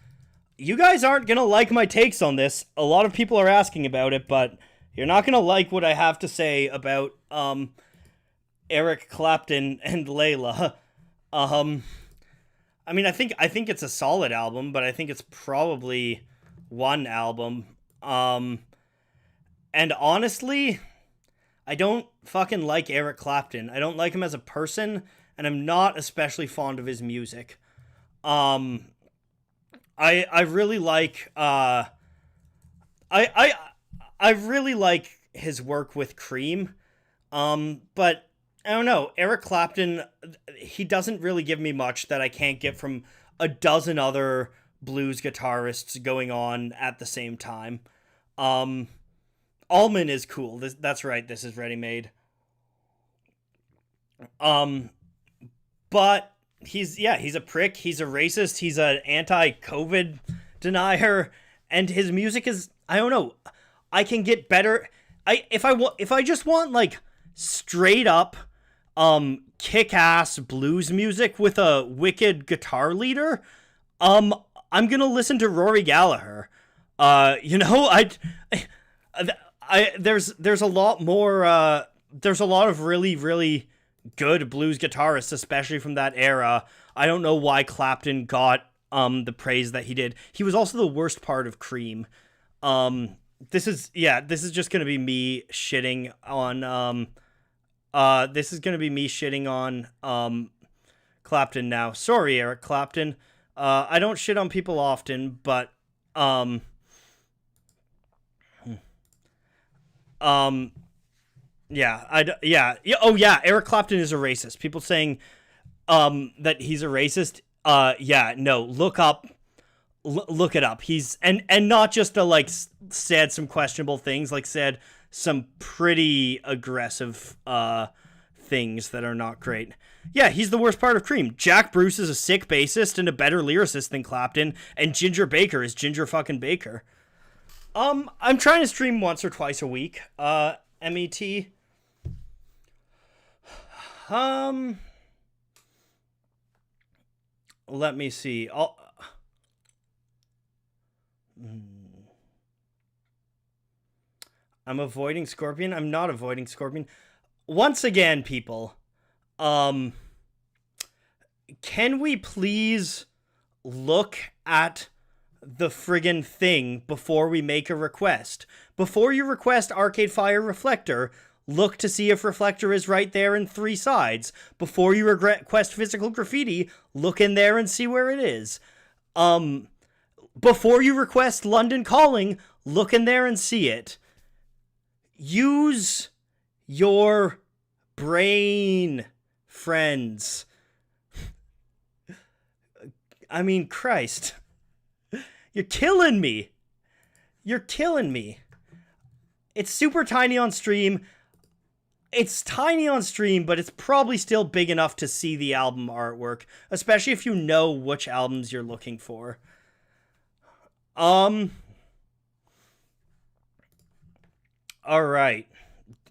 You guys aren't gonna like my takes on this. A lot of people are asking about it, but you're not gonna like what I have to say about, Eric Clapton and Layla. Um, I mean, I think it's a solid album, but I think it's probably one album. And honestly, I don't fucking like Eric Clapton. I don't like him as a person, and I'm not especially fond of his music. Um, I really like I I I really like his work with Cream. But I don't know. Eric Clapton, he doesn't really give me much that I can't get from a dozen other blues guitarists going on at the same time. Um, Allman is cool. That's right. This is Ready Made. Um, but he's a prick. He's a racist. He's an anti-COVID denier, and his music is, I don't know. I can get better. If I just want like straight up, kick-ass blues music with a wicked guitar leader, um, I'm gonna listen to Rory Gallagher. You know, there's a lot more. There's a lot of really, really good blues guitarists, especially from that era. I don't know why Clapton got the praise that he did. He was also the worst part of Cream. This is just gonna be me shitting on Clapton now. Sorry, Eric Clapton. I don't shit on people often, but Eric Clapton is a racist. People saying that he's a racist. No, look it up. He's and not just said some questionable things, said some pretty aggressive things that are not great. Yeah, he's the worst part of Cream. Jack Bruce is a sick bassist and a better lyricist than Clapton, and Ginger Baker is Ginger fucking Baker. I'm trying to stream once or twice a week. MET. Let me see. I'm avoiding Scorpion. I'm not avoiding Scorpion. Once again, people, can we please look at the friggin' thing before we make a request? Before you request Arcade Fire Reflector, look to see if Reflector is right there in 3 sides. Before you request Physical Graffiti, look in there and see where it is. Before you request London Calling, look in there and see it. Use your brain, friends. I mean, Christ. You're killing me. You're killing me. It's super tiny on stream. It's tiny on stream, but it's probably still big enough to see the album artwork, especially if you know which albums you're looking for. All right.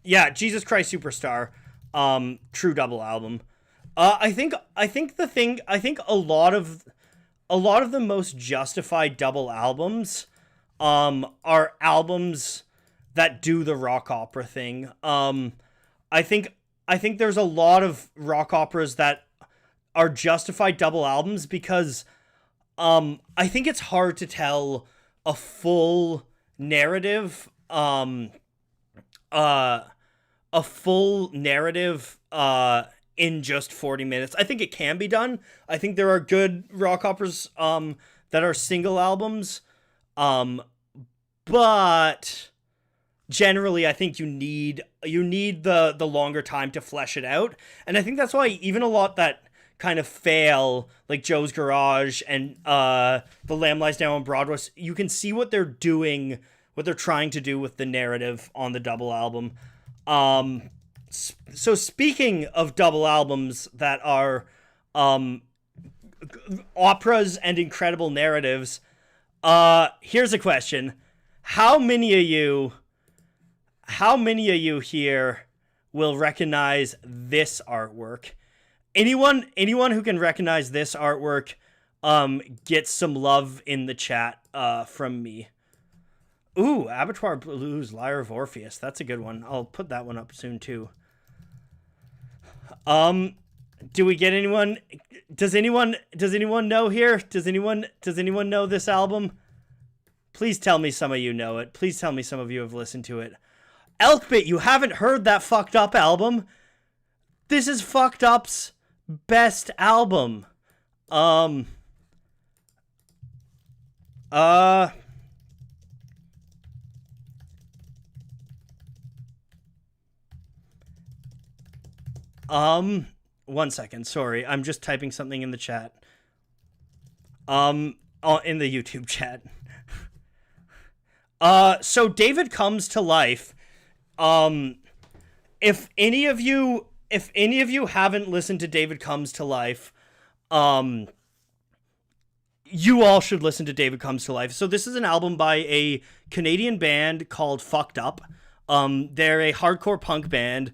Yeah, Jesus Christ Superstar. True double album. I think a lot of the most justified double albums are albums that do the rock opera thing. I think there's a lot of rock operas that are justified double albums because I think it's hard to tell a full narrative in just 40 minutes. I think it can be done. I think there are good rock operas that are single albums, but generally I think you need the longer time to flesh it out. And I think that's why even a lot that kind of fail, like Joe's Garage and The Lamb Lies Down on Broadway, you can see what they're doing, what they're trying to do with the narrative on the double album. So speaking of double albums that are operas and incredible narratives, here's a question. How many of you here will recognize this artwork? Anyone who can recognize this artwork gets some love in the chat from me. Ooh, Abattoir Blues, Lyre of Orpheus. That's a good one. I'll put that one up soon too. Do we get anyone? Does anyone know here? Does anyone know this album? Please tell me some of you know it. Please tell me some of you have listened to it. Elkbit, you haven't heard that Fucked Up album? This is Fucked Up's best album. One second. Sorry. I'm just typing something in the chat. In the YouTube chat. So David Comes to Life. If any of you haven't listened to David Comes to Life, you all should listen to David Comes to Life. So this is an album by a Canadian band called Fucked Up. They're a hardcore punk band.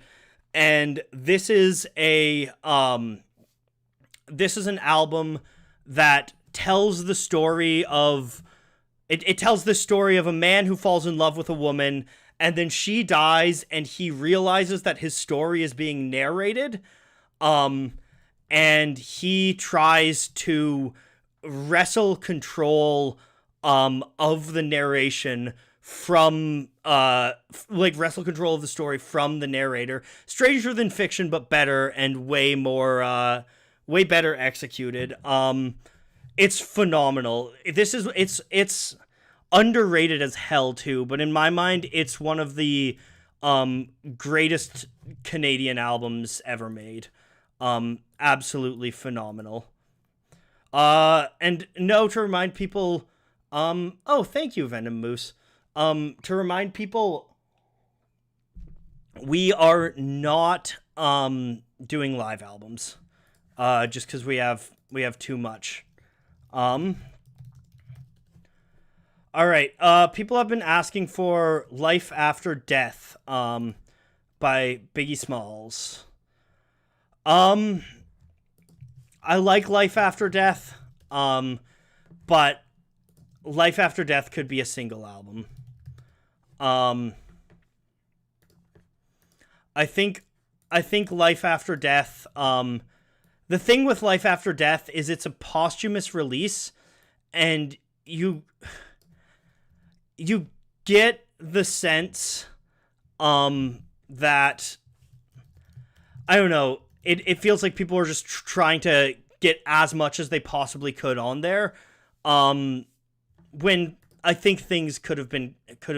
And this is an album that tells the story of it tells the story of a man who falls in love with a woman, and then she dies, and he realizes that his story is being narrated. And he tries to wrestle control of the narration from wrestle control of the story from the narrator. Stranger than fiction, but better and way better executed. It's phenomenal. It's underrated as hell too, but in my mind it's one of the greatest Canadian albums ever made. Absolutely phenomenal. And no, to remind people, oh, thank you, Venom Moose. To remind people, we are not, doing live albums, just because we have too much. All right, people have been asking for Life After Death, by Biggie Smalls. I like Life After Death, but Life After Death could be a single album. I think Life After Death, the thing with Life After Death is it's a posthumous release, and you get the sense, that, I don't know, it feels like people are just trying to get as much as they possibly could on there, when I think things could have been cut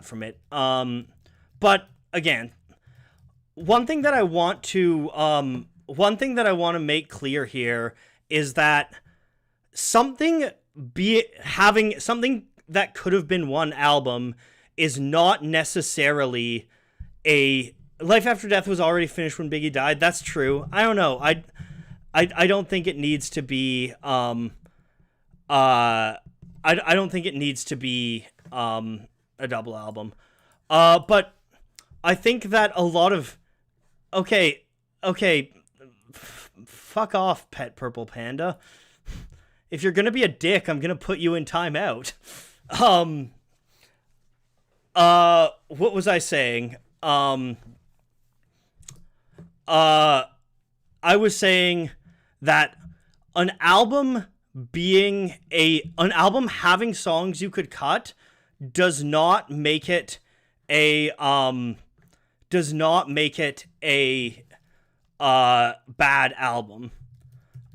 from it. But again, one thing that I want to make clear here is that something that could have been one album is not necessarily a Life After Death was already finished when Biggie died. That's true. I don't know. I don't think it needs to be I don't think it needs to be a double album. But I think that a lot of okay, fuck off, Pet Purple Panda. If you're gonna be a dick, I'm gonna put you in timeout. What was I saying? I was saying that an album having songs you could cut does not make it a bad album.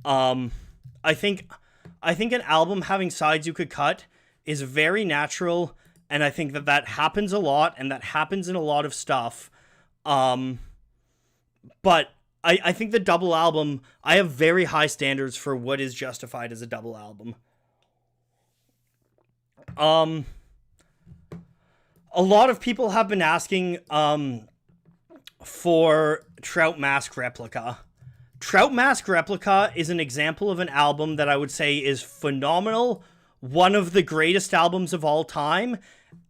I think an album having sides you could cut is very natural, and I think that happens a lot, and that happens in a lot of stuff. But I think the double album, I have very high standards for what is justified as a double album. A lot of people have been asking for Trout Mask Replica. Trout Mask Replica is an example of an album that I would say is phenomenal, one of the greatest albums of all time,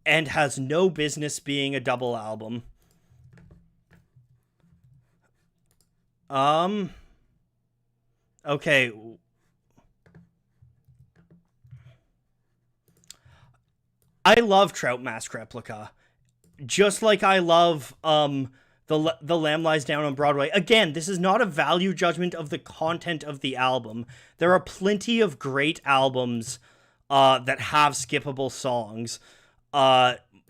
and has no business being a double album. Okay. I love Trout Mask Replica. Just like I love, the Lamb Lies Down on Broadway. Again, this is not a value judgment of the content of the album. There are plenty of great albums, that have skippable songs.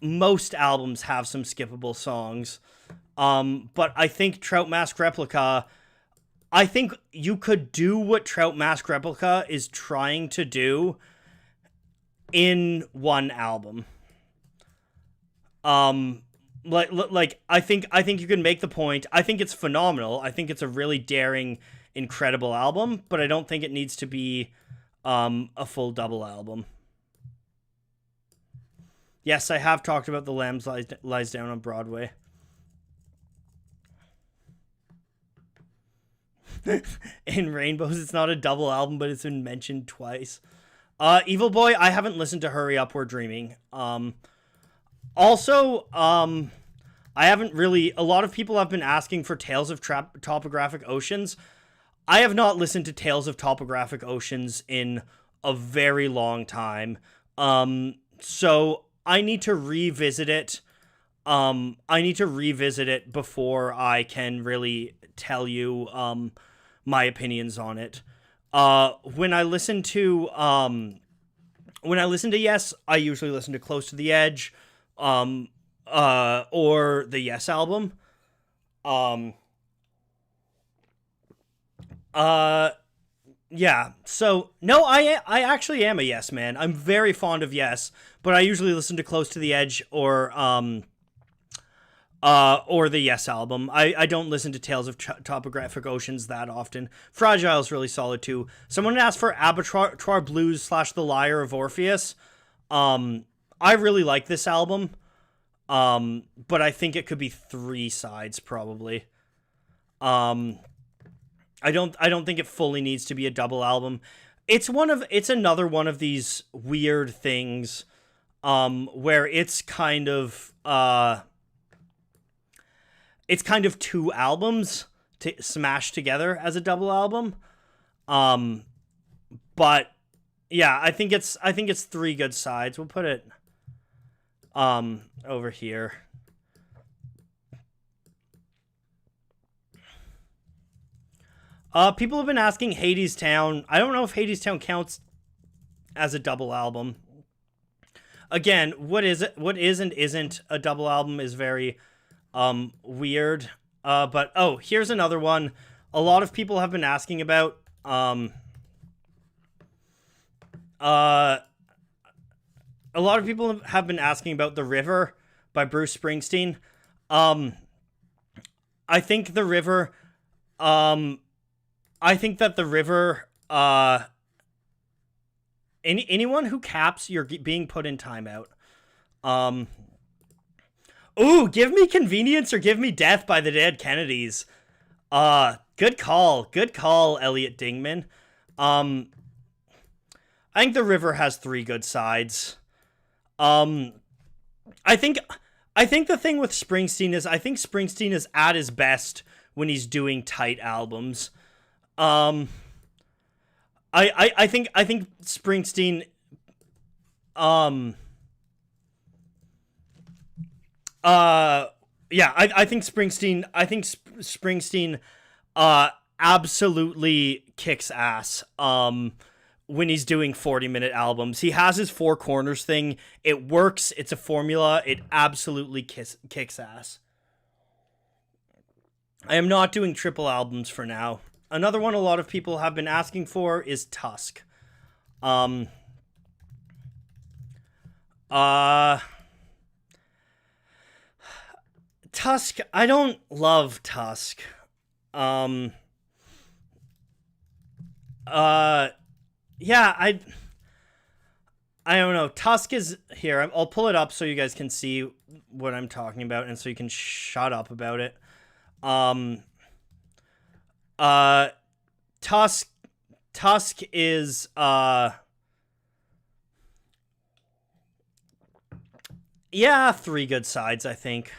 Most albums have some skippable songs. But I think Trout Mask Replica, I think you could do what Trout Mask Replica is trying to do in one album. Like I think you can make the point. I think it's phenomenal. I think it's a really daring, incredible album, but I don't think it needs to be a full double album. Yes, I have talked about The Lambs Lies Down on Broadway. In Rainbows, it's not a double album, but it's been mentioned twice. Evil Boy, I haven't listened to Hurry Up, We're Dreaming. Also, I haven't really. A lot of people have been asking for Tales of Topographic Oceans. I have not listened to Tales of Topographic Oceans in a very long time. So I need to revisit it. I need to revisit it before I can really tell you my opinions on it. When I listen to Yes, I usually listen to Close to the Edge, or the Yes album. Um, yeah. So no, I actually am a Yes man. I'm very fond of Yes, but I usually listen to Close to the Edge or the Yes album. I don't listen to Tales of Topographic Oceans that often. Fragile is really solid too. Someone asked for Abattoir Blues / The Lyre of Orpheus. I really like this album. But I think it could be 3 sides probably. I don't think it fully needs to be a double album. It's another one of these weird things where it's kind of 2 albums to smash together as a double album. But yeah, I think it's 3 good sides. We'll put it over here. People have been asking Hadestown. I don't know if Hadestown counts as a double album. Again, what is and isn't a double album is very weird. But here's another one. A lot of people have been asking about. A lot of people have been asking about The River by Bruce Springsteen. I think The River. I think that The River. Anyone who caps, you're being put in timeout. Ooh, Give Me Convenience or Give Me Death by the Dead Kennedys. Good call, Elliot Dingman. I think The River has 3 good sides. I think the thing with Springsteen is I think Springsteen is at his best when he's doing tight albums. I think Springsteen I think Springsteen absolutely kicks ass when he's doing 40-minute albums. He has his 4 corners thing. It works. It's a formula. It absolutely kicks ass. I am not doing triple albums for now. Another one a lot of people have been asking for is Tusk. Tusk, I don't love Tusk. Yeah, I don't know. Tusk is here. I'll pull it up so you guys can see what I'm talking about and so you can shut up about it. Tusk is yeah, 3 good sides, I think.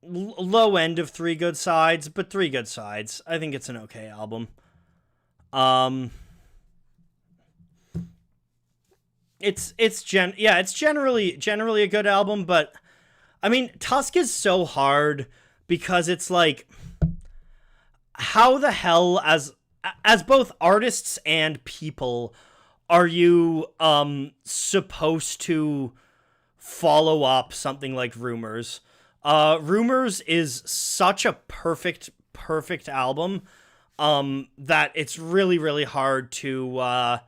Low end of 3 good sides, but 3 good sides. I think it's an okay album. It's generally a good album, but I mean, Tusk is so hard because it's like, how the hell as both artists and people are you supposed to follow up something like Rumors? Rumors is such a perfect album that it's really hard to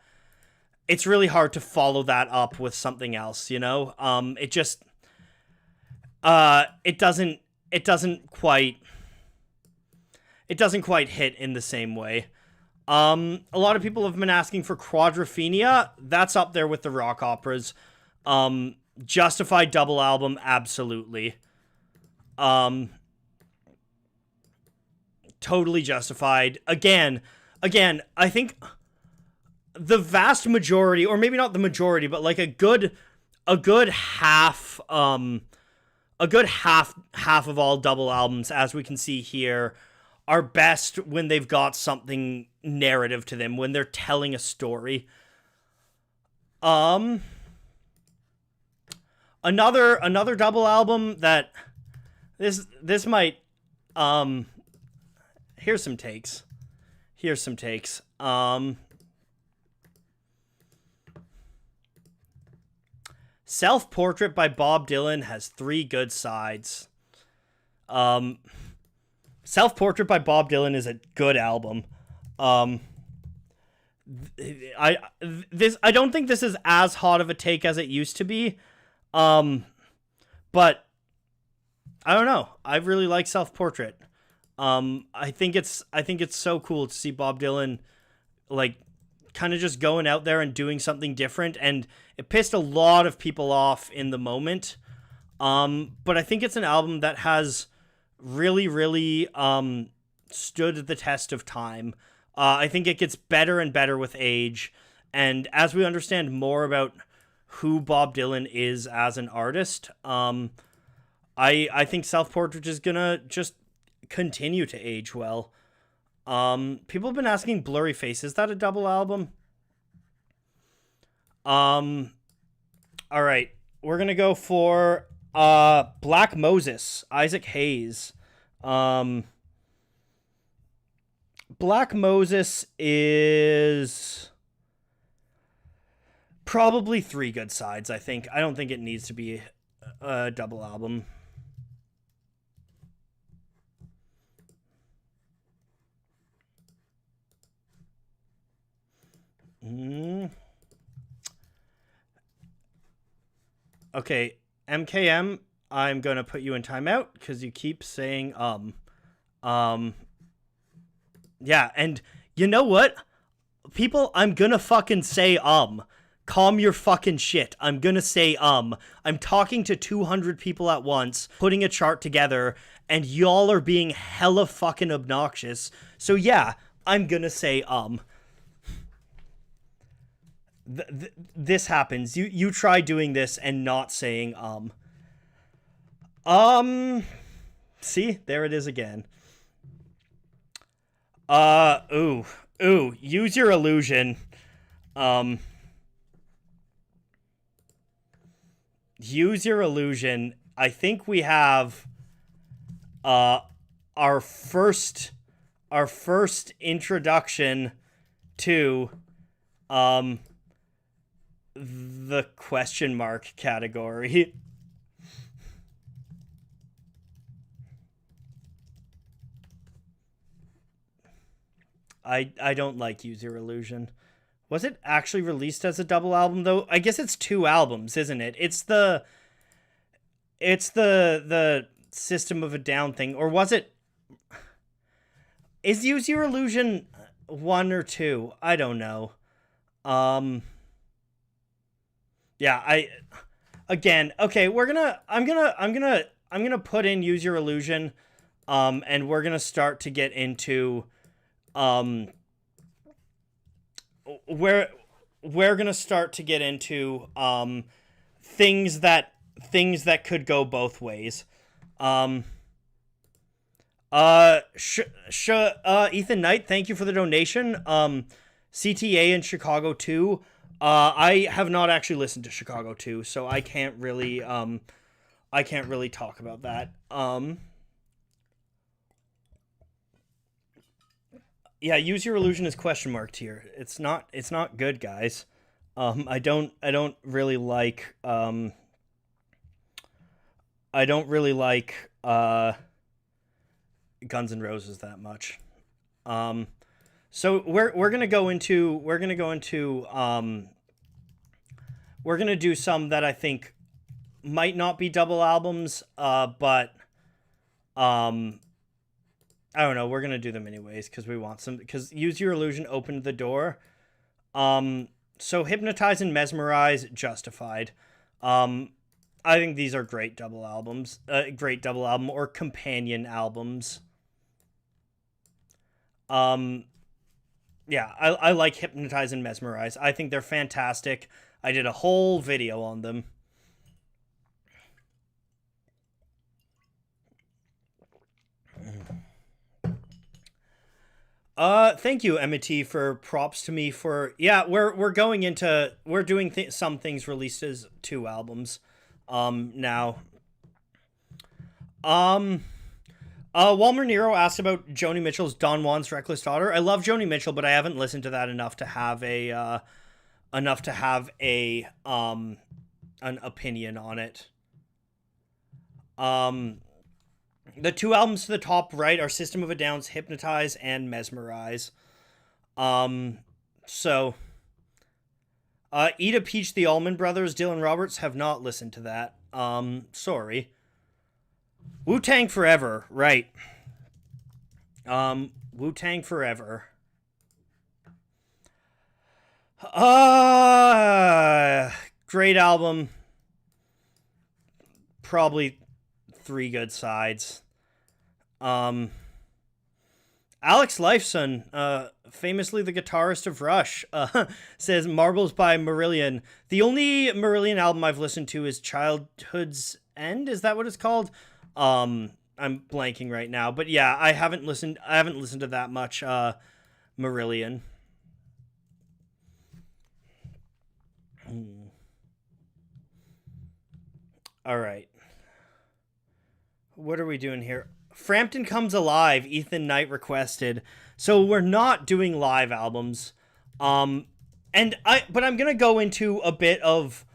follow that up with something else, you know? It just it doesn't quite hit in the same way. A lot of people have been asking for Quadrophenia. That's up there with the rock operas. Justified double album, absolutely. Totally justified. Again, I think the vast majority, or maybe not the majority, but like a good a good half half of all double albums, as we can see here, are best when they've got something narrative to them, when they're telling a story. Another double album that this might here's some takes. Self-Portrait by Bob Dylan has 3 good sides. Self-Portrait by Bob Dylan is a good album. I don't think this is as hot of a take as it used to be. But I don't know. I really like Self-Portrait. I think it's so cool to see Bob Dylan like kind of just going out there and doing something different, and it pissed a lot of people off in the moment. But I think it's an album that has really stood the test of time. I think it gets better and better with age, and as we understand more about who Bob Dylan is as an artist, I think Self-Portrait is gonna just continue to age well. People have been asking Blurry Face, is that a double album? All right, we're gonna go for Black Moses, Isaac Hayes. Black Moses is probably 3 good sides, I think. I don't think it needs to be a double album. Okay, MKM, I'm gonna put you in timeout because you keep saying yeah, and you know what? People, I'm gonna fucking say Calm your fucking shit. I'm gonna say I'm talking to 200 people at once, putting a chart together, and y'all are being hella fucking obnoxious. So yeah, I'm gonna say This happens. You try doing this and not saying See, there it is again. Ooh, use your illusion. Use your illusion. I think we have our first introduction to the question mark category. I don't like Use Your Illusion. Was it actually released as a double album though? I guess it's 2 albums, isn't it? It's the System of a Down thing, or was it? Is Use Your Illusion 1 or 2? I don't know. Yeah, okay, I'm gonna put in Use Your Illusion, and we're gonna start to get into we're gonna start to get into things that could go both ways. Ethan Knight, thank you for the donation. CTA in Chicago 2. I have not actually listened to Chicago 2, so I can't really talk about that. Yeah, Use Your Illusion is question marked here. It's not good, guys. I don't really like Guns N' Roses that much. So we're gonna do some that I think might not be double albums, but I don't know. We're gonna do them anyways because we want some. Because Use Your Illusion opened the door. So Hypnotize and Mesmerize, Justified. I think these are great double albums. Great double album or companion albums. Yeah, I like Hypnotize and Mesmerize. I think they're fantastic. I did a whole video on them. Thank you, Emmett, for props to me for yeah. We're doing some things released as two albums, now. Um, Walmer Nero asked about Joni Mitchell's Don Juan's Reckless Daughter. I love Joni Mitchell, but I haven't listened to that enough to have a an opinion on it. Um, the two albums to the top right are System of a Down's Hypnotize and Mesmerize. Um, so, Eat a Peach, the Allman Brothers, Dylan Roberts have not listened to that. Sorry. Wu-Tang Forever, right. Wu-Tang Forever. Great album. Probably three good sides. Alex Lifeson, famously the guitarist of Rush, says Marbles by Marillion. The only Marillion album I've listened to is Childhood's End. Is that what it's called? I'm blanking right now, but yeah, I haven't listened to that much Marillion. All right. What are we doing here? Frampton Comes Alive, Ethan Knight requested. So we're not doing live albums. But I'm going to go into a bit of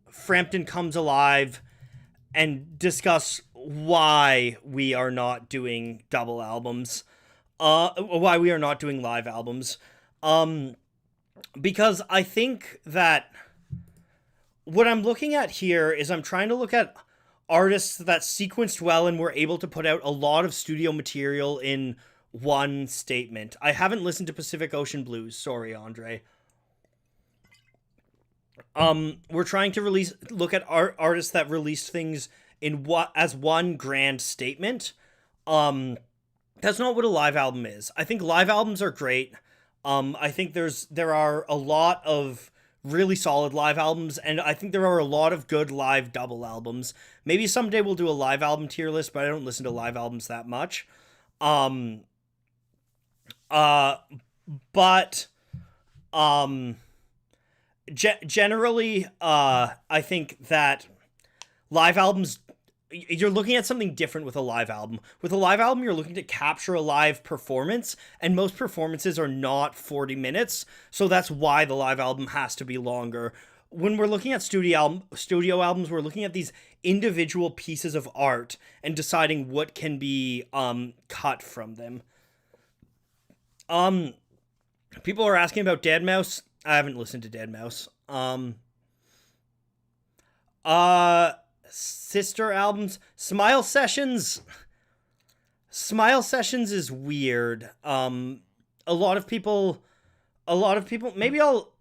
Frampton Comes Alive and discuss why we are not doing double albums. Why we are not doing live albums. Because I think that what I'm looking at here is I'm trying to look at artists that sequenced well and were able to put out a lot of studio material in one statement. I haven't listened to Pacific Ocean Blues. Sorry, Andre. We're trying to look at artists that released things in as one grand statement. That's not what a live album is. I think live albums are great. I think there are a lot of really solid live albums, and I think there are a lot of good live double albums. Maybe someday we'll do a live album tier list, but I don't listen to live albums that much. Generally, I think that live albums, you're looking at something different with a live album. With a live album, you're looking to capture a live performance, and most performances are not 40 minutes, so that's why the live album has to be longer. When we're looking at studio albums, we're looking at these individual pieces of art and deciding what can be cut from them. People are asking about Deadmau5. I haven't listened to Deadmau5. Sister albums. Smile Sessions is weird. A lot of people maybe I'll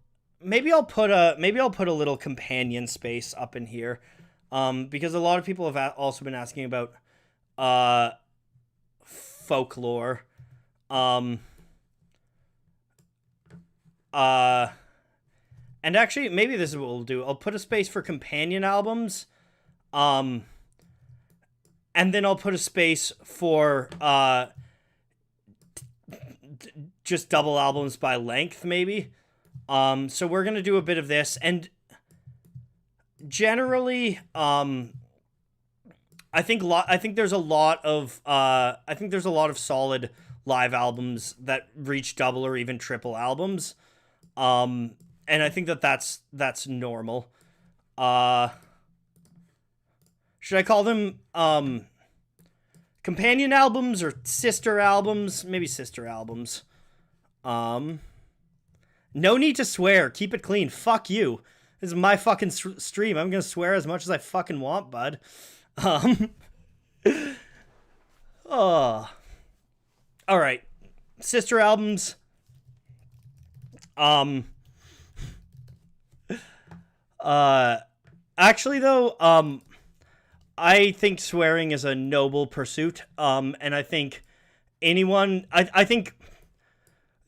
put a little companion space up in here. Because a lot of people have also been asking about folklore. And actually, maybe this is what we'll do. I'll put a space for companion albums. And then I'll put a space for just double albums by length, maybe. So we're gonna do a bit of this, and generally, I think there's a lot of solid live albums that reach double or even triple albums. And I think that's normal. Should I call them companion albums or sister albums? Maybe sister albums. No need to swear. Keep it clean. Fuck you. This is my fucking stream. I'm gonna swear as much as I fucking want, bud. Oh. All right. Sister albums. Actually though, I think swearing is a noble pursuit. And I think I think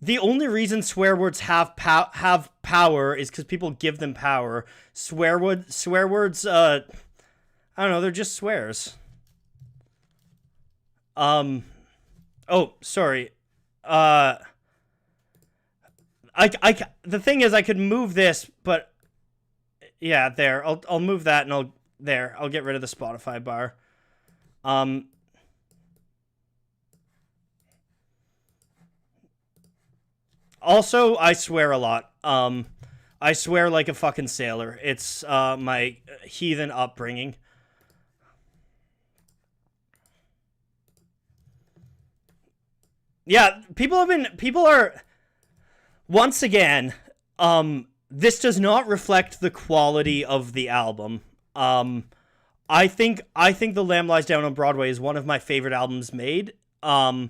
the only reason swear words have power is because people give them power. Swear words, I don't know, they're just swears. Oh, sorry. Uh, the thing is, I could move this, but yeah, there. I'll move that, and I'll get rid of the Spotify bar. Um, Also, I swear a lot. I swear like a fucking sailor. It's my heathen upbringing. Yeah, people are once again. This does not reflect the quality of the album. Um, I think The Lamb Lies Down on Broadway is one of my favorite albums made. But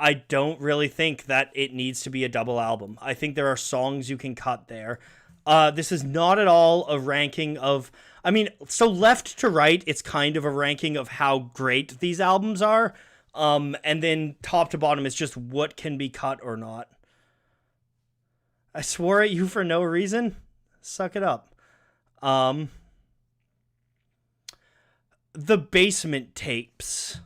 I don't really think that it needs to be a double album. I think there are songs you can cut there. This is not at all a ranking of. I mean, so left to right, it's kind of a ranking of how great these albums are. And then top to bottom, it's just what can be cut or not. I swore at you for no reason. Suck it up. Um, the Basement Tapes.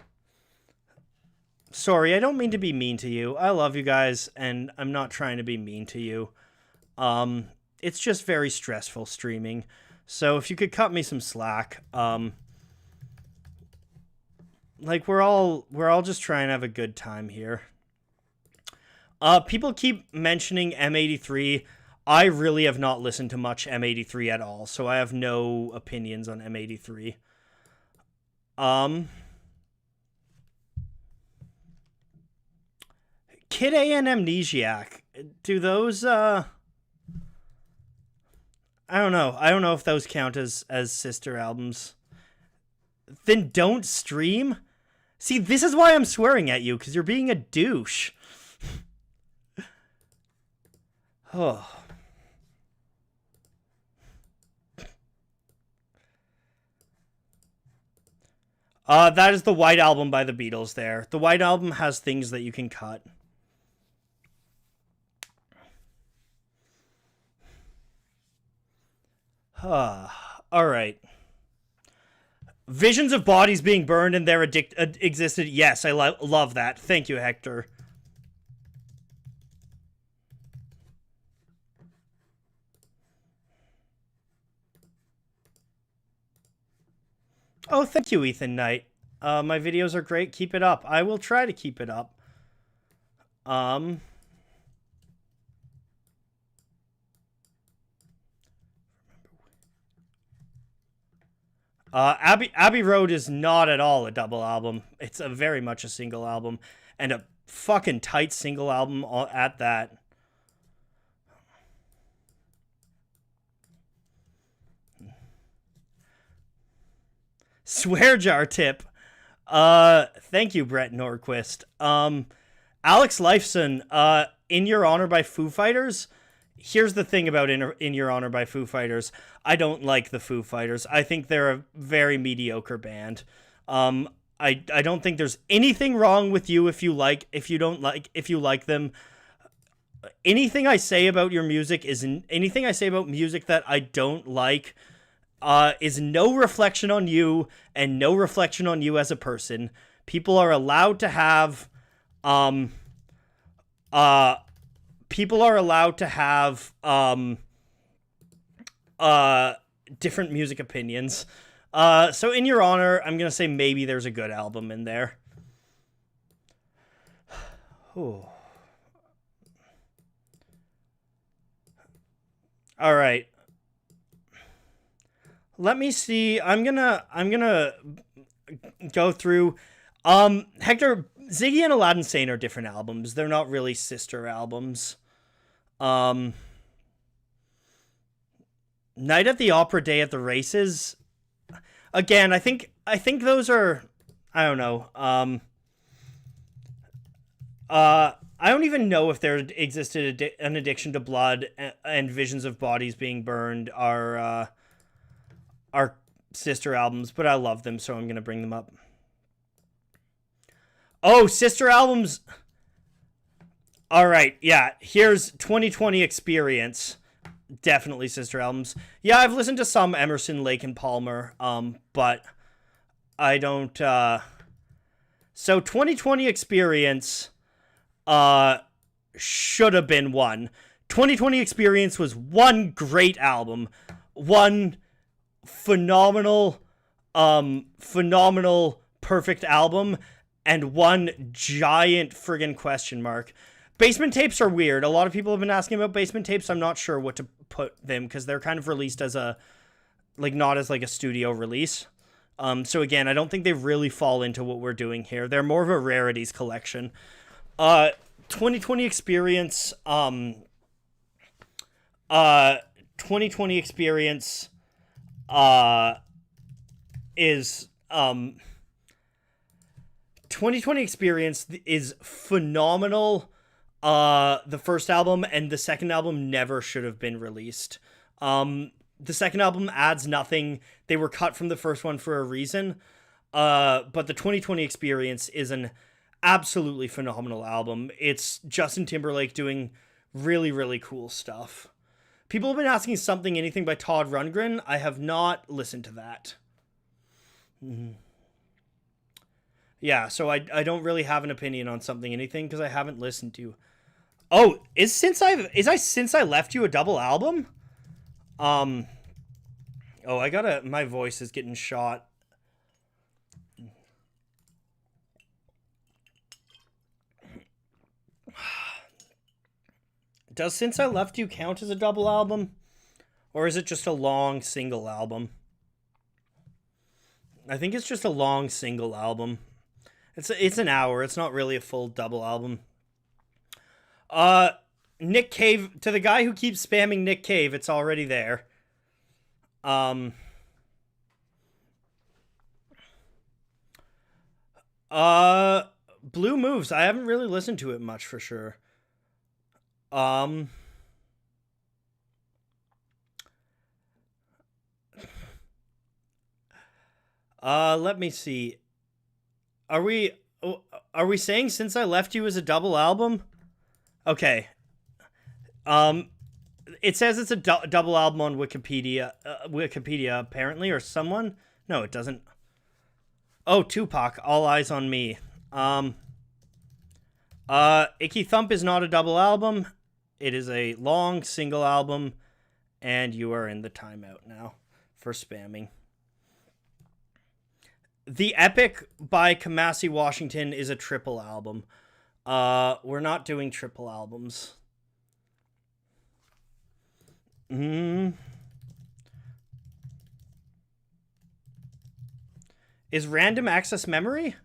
Sorry, I don't mean to be mean to you. I love you guys, and I'm not trying to be mean to you. It's just very stressful streaming. So if you could cut me some slack, like we're all just trying to have a good time here. People keep mentioning M83. I really have not listened to much M83 at all, so I have no opinions on M83. Um, Kid A and Amnesiac. Do those I don't know. I don't know if those count as sister albums. Then don't stream? See, this is why I'm swearing at you, because you're being a douche. Oh. That is the White Album by the Beatles there. The White Album has things that you can cut. Alright. Visions of bodies being burned and their existed. Yes, I love that. Thank you, Hector. Oh, thank you, Ethan Knight. My videos are great. Keep it up. I will try to keep it up. Um, Abbey Road is not at all a double album. It's a very much a single album, and a fucking tight single album at that. Swear jar tip. Thank you, Brett Norquist. Alex Lifeson, In Your Honor by Foo Fighters. Here's the thing about In Your Honor by Foo Fighters. I don't like the Foo Fighters. I think they're a very mediocre band. I don't think there's anything wrong with you if you like them. Anything I say about your music is anything I say about music that I don't like is no reflection on you and no reflection on you as a person. People are allowed to have um uh people are allowed to have different music opinions. So in your honor, I'm gonna say maybe there's a good album in there. Ooh. All right. Let me see. I'm gonna go through. Hector, Ziggy and Aladdin Sane are different albums. They're not really sister albums. Um, Night at the Opera, Day at the Races. Again, I think those are. I don't know. I don't even know if there existed an addiction to blood and visions of bodies being burned are sister albums, but I love them, so I'm gonna bring them up. Oh, sister albums. All right, yeah. Here's 2020 Experience. Definitely sister albums. Yeah, I've listened to some Emerson, Lake and Palmer, but I don't. So 2020 Experience uh should have been one. 2020 Experience was one great album, one phenomenal phenomenal perfect album, and one giant friggin' question mark. Basement Tapes are weird. A lot of people have been asking about Basement Tapes. I'm not sure what to put them because they're kind of released as a not as like a studio release. So again, I don't think they really fall into what we're doing here. They're more of a rarities collection. 2020 Experience 2020 Experience is 2020 Experience is phenomenal. The first album and the second album never should have been released. The second album adds nothing. They were cut from the first one for a reason. But the 2020 Experience is an absolutely phenomenal album. It's Justin Timberlake doing really, really cool stuff. People have been asking Something Anything by Todd Rundgren. I have not listened to that. Yeah, so I don't really have an opinion on Something Anything because I haven't listened to. Oh, is Since I Left You a double album? Oh, my voice is getting shot. Does Since I Left You count as a double album? Or is it just a long single album? I think it's just a long single album. It's an hour. It's not really a full double album. Nick Cave, to the guy who keeps spamming Nick Cave, it's already there. Blue Moves. I haven't really listened to it much for sure. Let me see. Are we saying Since I Left You is a double album? Okay. It says it's a double album on Wikipedia. Wikipedia apparently, or someone. No, it doesn't. Oh, Tupac. All Eyes on Me. Icky Thump is not a double album. It is a long single album, and you are in the timeout now for spamming. The Epic by Kamasi Washington is a triple album. We're not doing triple albums. Is Random Access Memory?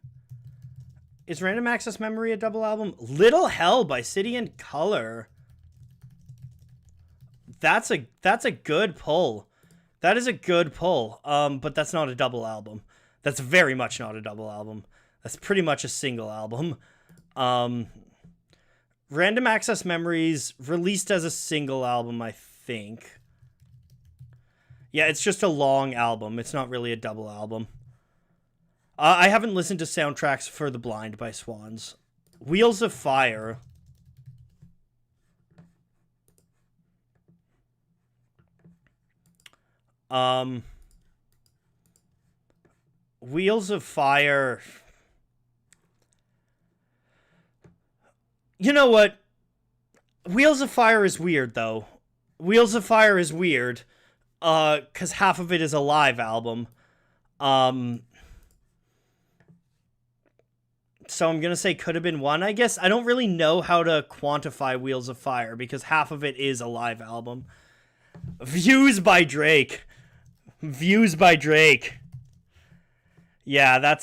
Is Random Access Memory a double album? Little Hell by City and Color. That's a good pull. That is a good pull. But that's not a double album. That's very much not a double album. That's pretty much a single album. Random Access Memories released as a single album, I think. Yeah, it's just a long album. It's not really a double album. I haven't listened to Soundtracks for the Blind by Swans. Wheels of Fire. Wheels of Fire. You know what? Wheels of Fire is weird, though. Wheels of Fire is weird. Because half of it is a live album. So I'm going to say could have been one, I guess. I don't really know how to quantify Wheels of Fire because half of it is a live album. Views by Drake. Views by Drake. Yeah,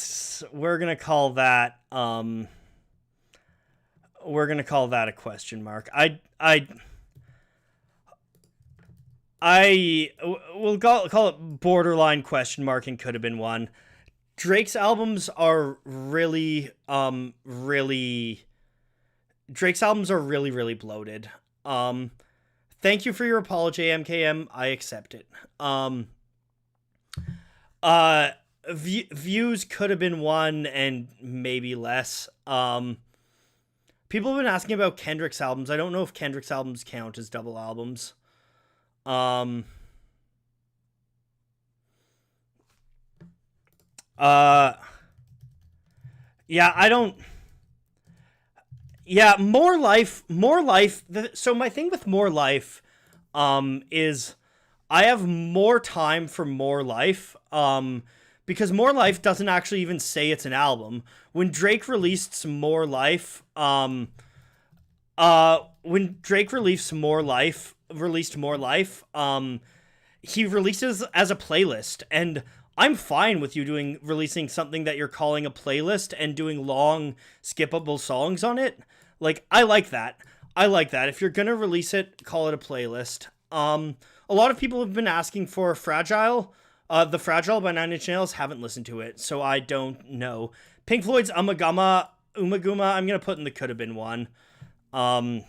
we're going to call that, we're going to call that a question mark. We'll call it borderline question mark and could have been one. Drake's albums are really really bloated. Thank you for your apology, MKM. I accept it. Views could have been one and maybe less. People have been asking about Kendrick's albums. I don't know if Kendrick's albums count as double albums. Yeah, I don't. Yeah, more life. So my thing with more life, is I have more time for more life. Because more life doesn't actually even say it's an album. When Drake released more life, when Drake released more life, he releases as a playlist, and I'm fine with you doing releasing something that you're calling a playlist and doing long skippable songs on it. Like, I like that. I like that. If you're gonna release it, call it a playlist. A lot of people have been asking for Fragile. The Fragile by Nine Inch Nails. Haven't listened to it, so I don't know. Pink Floyd's Umaguma, I'm gonna put in the could have been one. Um,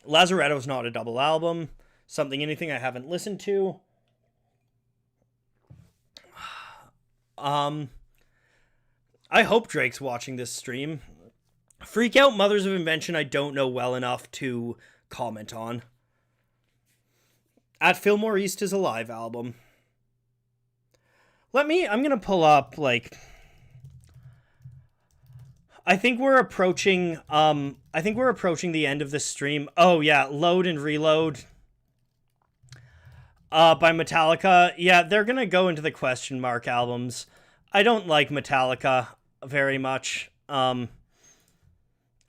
Lazaretto's not a double album. Something Anything I haven't listened to. Um, I hope Drake's watching this stream. Freak Out Mothers of Invention, I don't know well enough to comment on. At Fillmore East is a live album. I'm gonna pull up, like, I think we're approaching the end of this stream. Oh yeah, Load and Reload by Metallica. Yeah, they're gonna go into the question mark albums. I don't like Metallica very much. I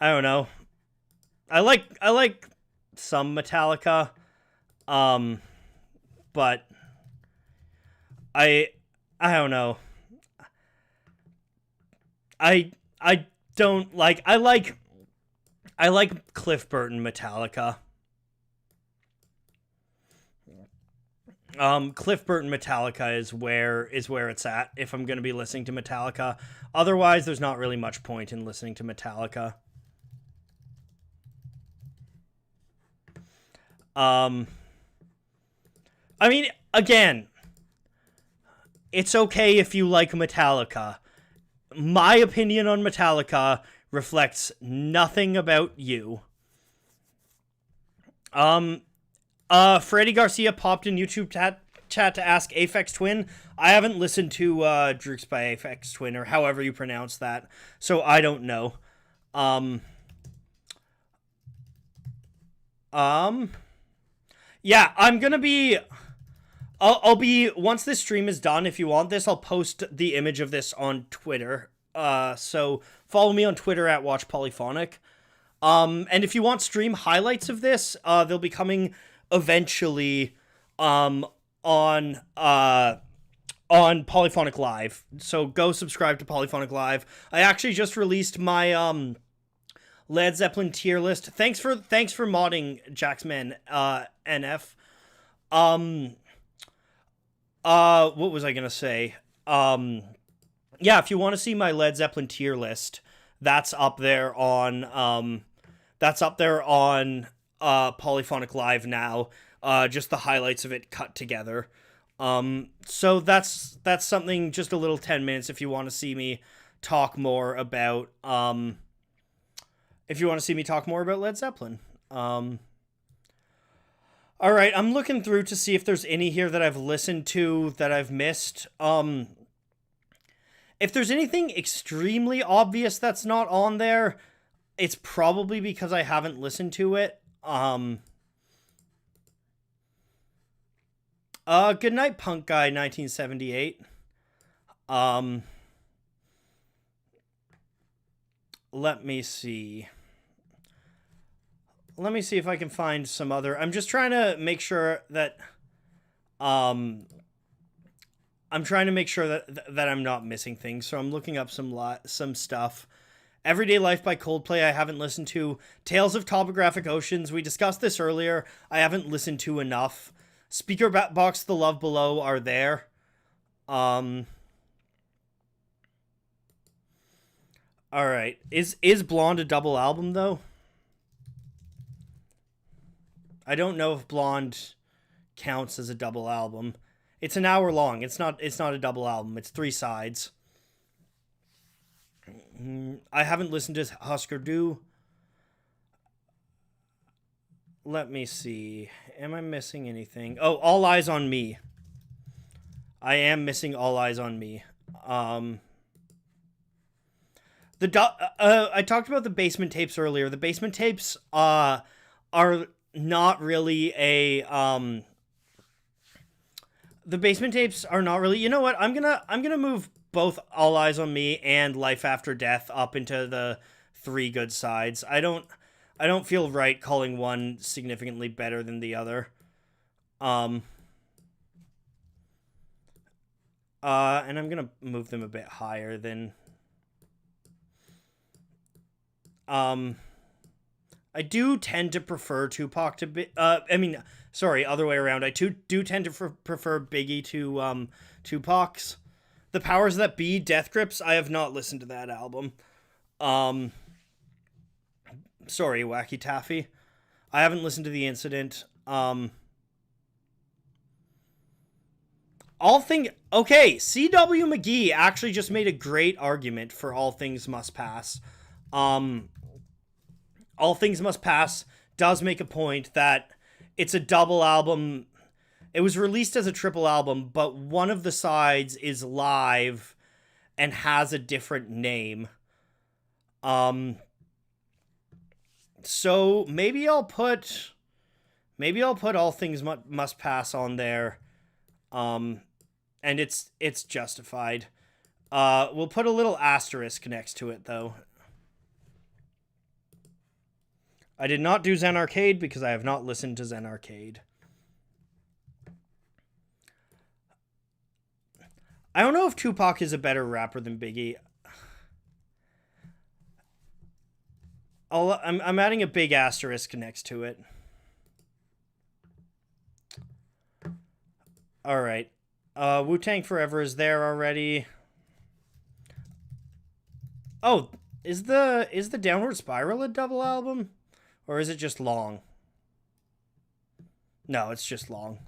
don't know. I like some Metallica. But I I don't know. I don't like I like Cliff Burton Metallica. Cliff Burton Metallica is where it's at if I'm going to be listening to Metallica. Otherwise, there's not really much point in listening to Metallica. Um I mean, again, it's okay if you like Metallica. My opinion on Metallica reflects nothing about you. Freddy Garcia popped in YouTube chat to ask Aphex Twin. I haven't listened to Drooks by Aphex Twin, or however you pronounce that, so I don't know. Yeah, I'm gonna be. I'll be once this stream is done. If you want this, I'll post the image of this on Twitter. So follow me on Twitter at Watch Polyphonic. And if you want stream highlights of this, they'll be coming eventually on Polyphonic Live. So go subscribe to Polyphonic Live. I actually just released my Led Zeppelin tier list. Thanks for modding Jacksman NF. What was I gonna say? Yeah, if you want to see my Led Zeppelin tier list, that's up there on Polyphonic Live now. Just the highlights of it cut together. So that's something, just a little 10 minutes if you want to see me talk more about Led Zeppelin. All right, I'm looking through to see if there's any here that I've listened to that I've missed. If there's anything extremely obvious that's not on there, it's probably because I haven't listened to it. Goodnight Punk Guy 1978. Let me see. Let me see if I can find some other. I'm just trying to make sure that I'm trying to make sure that I'm not missing things. So I'm looking up some stuff. Everyday Life by Coldplay I haven't listened to. Tales of Topographic Oceans, we discussed this earlier. I haven't listened to enough. Speaker Box The Love Below are there. All right. Is Blonde a double album though? I don't know if Blonde counts as a double album. It's an hour long. It's not a double album. It's 3 sides. I haven't listened to Husker Du. Let me see. Am I missing anything? Oh, All Eyes on Me. I am missing All Eyes on Me. I talked about the Basement Tapes earlier. The Basement Tapes are not really a the Basement Tapes are not really. You know what? I'm gonna move both All Eyes on Me and Life After Death up into the three good sides. I don't feel right calling one significantly better than the other. Um and I'm gonna move them a bit higher than um I do tend to prefer Tupac to be. I mean, sorry, other way around. I do tend to prefer Biggie to Tupac's. The Powers That Be, Death Grips. I have not listened to that album. Um, sorry, Wacky Taffy. I haven't listened to The Incident. All thing okay. C.W. McGee actually just made a great argument for All Things Must Pass. Um, All Things Must Pass does make a point that it's a double album. It was released as a triple album, but one of the sides is live and has a different name. Um so maybe I'll put All Things Must Pass on there. Um and it's justified. We'll put a little asterisk next to it though. I did not do Zen Arcade because I have not listened to Zen Arcade. I don't know if Tupac is a better rapper than Biggie. I'm adding a big asterisk next to it. All right. Wu-Tang Forever is there already. Oh, is the Downward Spiral a double album? Or is it just long? No, it's just long.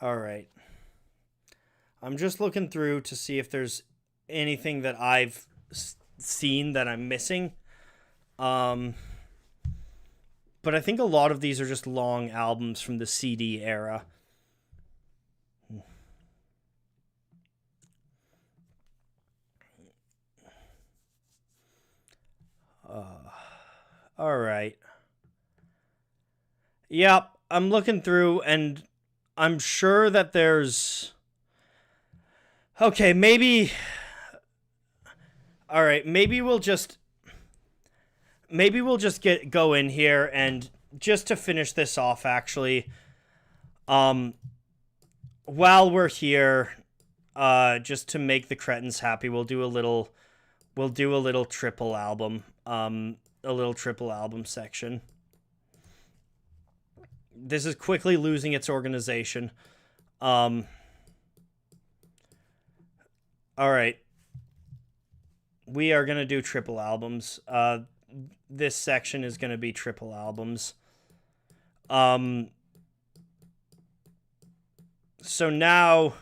All right. I'm just looking through to see if there's anything that I've seen that I'm missing. Um, but I think a lot of these are just long albums from the CD era. All right. Yep, I'm looking through and I'm sure that there's okay, maybe all right, maybe we'll just get go in here and just to finish this off actually um while we're here just to make the cretins happy, we'll do a little triple album a little triple album section. This is quickly losing its organization. Um all right. We are going to do triple albums. This section is going to be triple albums. Um so now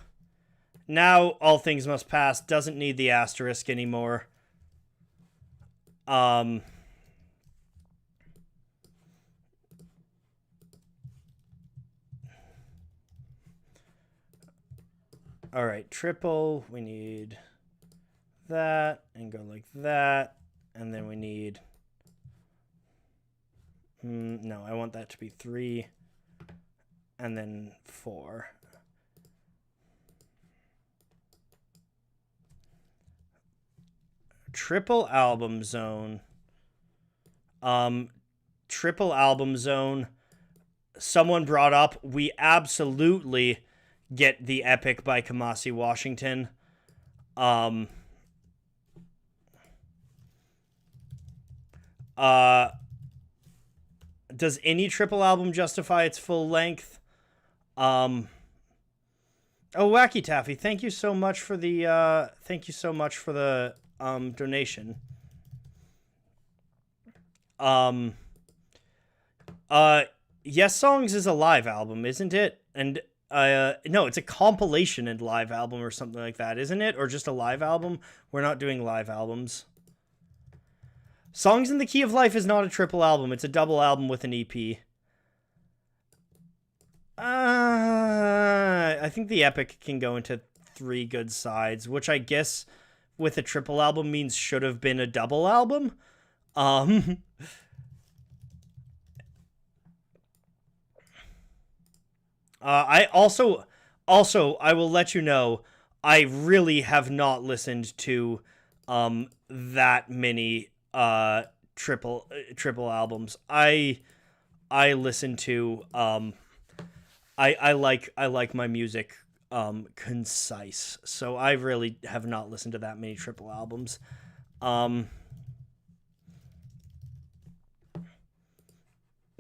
All Things Must Pass doesn't need the asterisk anymore. Um All right, triple, we need that and go like that, and then we need no, I want that to be 3 and then 4. Triple album zone. Triple album zone. Someone brought up we absolutely get the Epic by Kamasi Washington. Does any triple album justify its full length? Oh, Wacky Taffy, thank you so much for the donation. Yes Songs is a live album, isn't it? And no, it's a compilation and live album or something like that, isn't it? Or just a live album? We're not doing live albums. Songs in the Key of Life is not a triple album. It's a double album with an EP. I think the epic can go into three good sides, which I guess with a triple album means should have been a double album. Um, I also I will let you know I really have not listened to that many triple albums. I listen to I like my music concise. So I really have not listened to that many triple albums.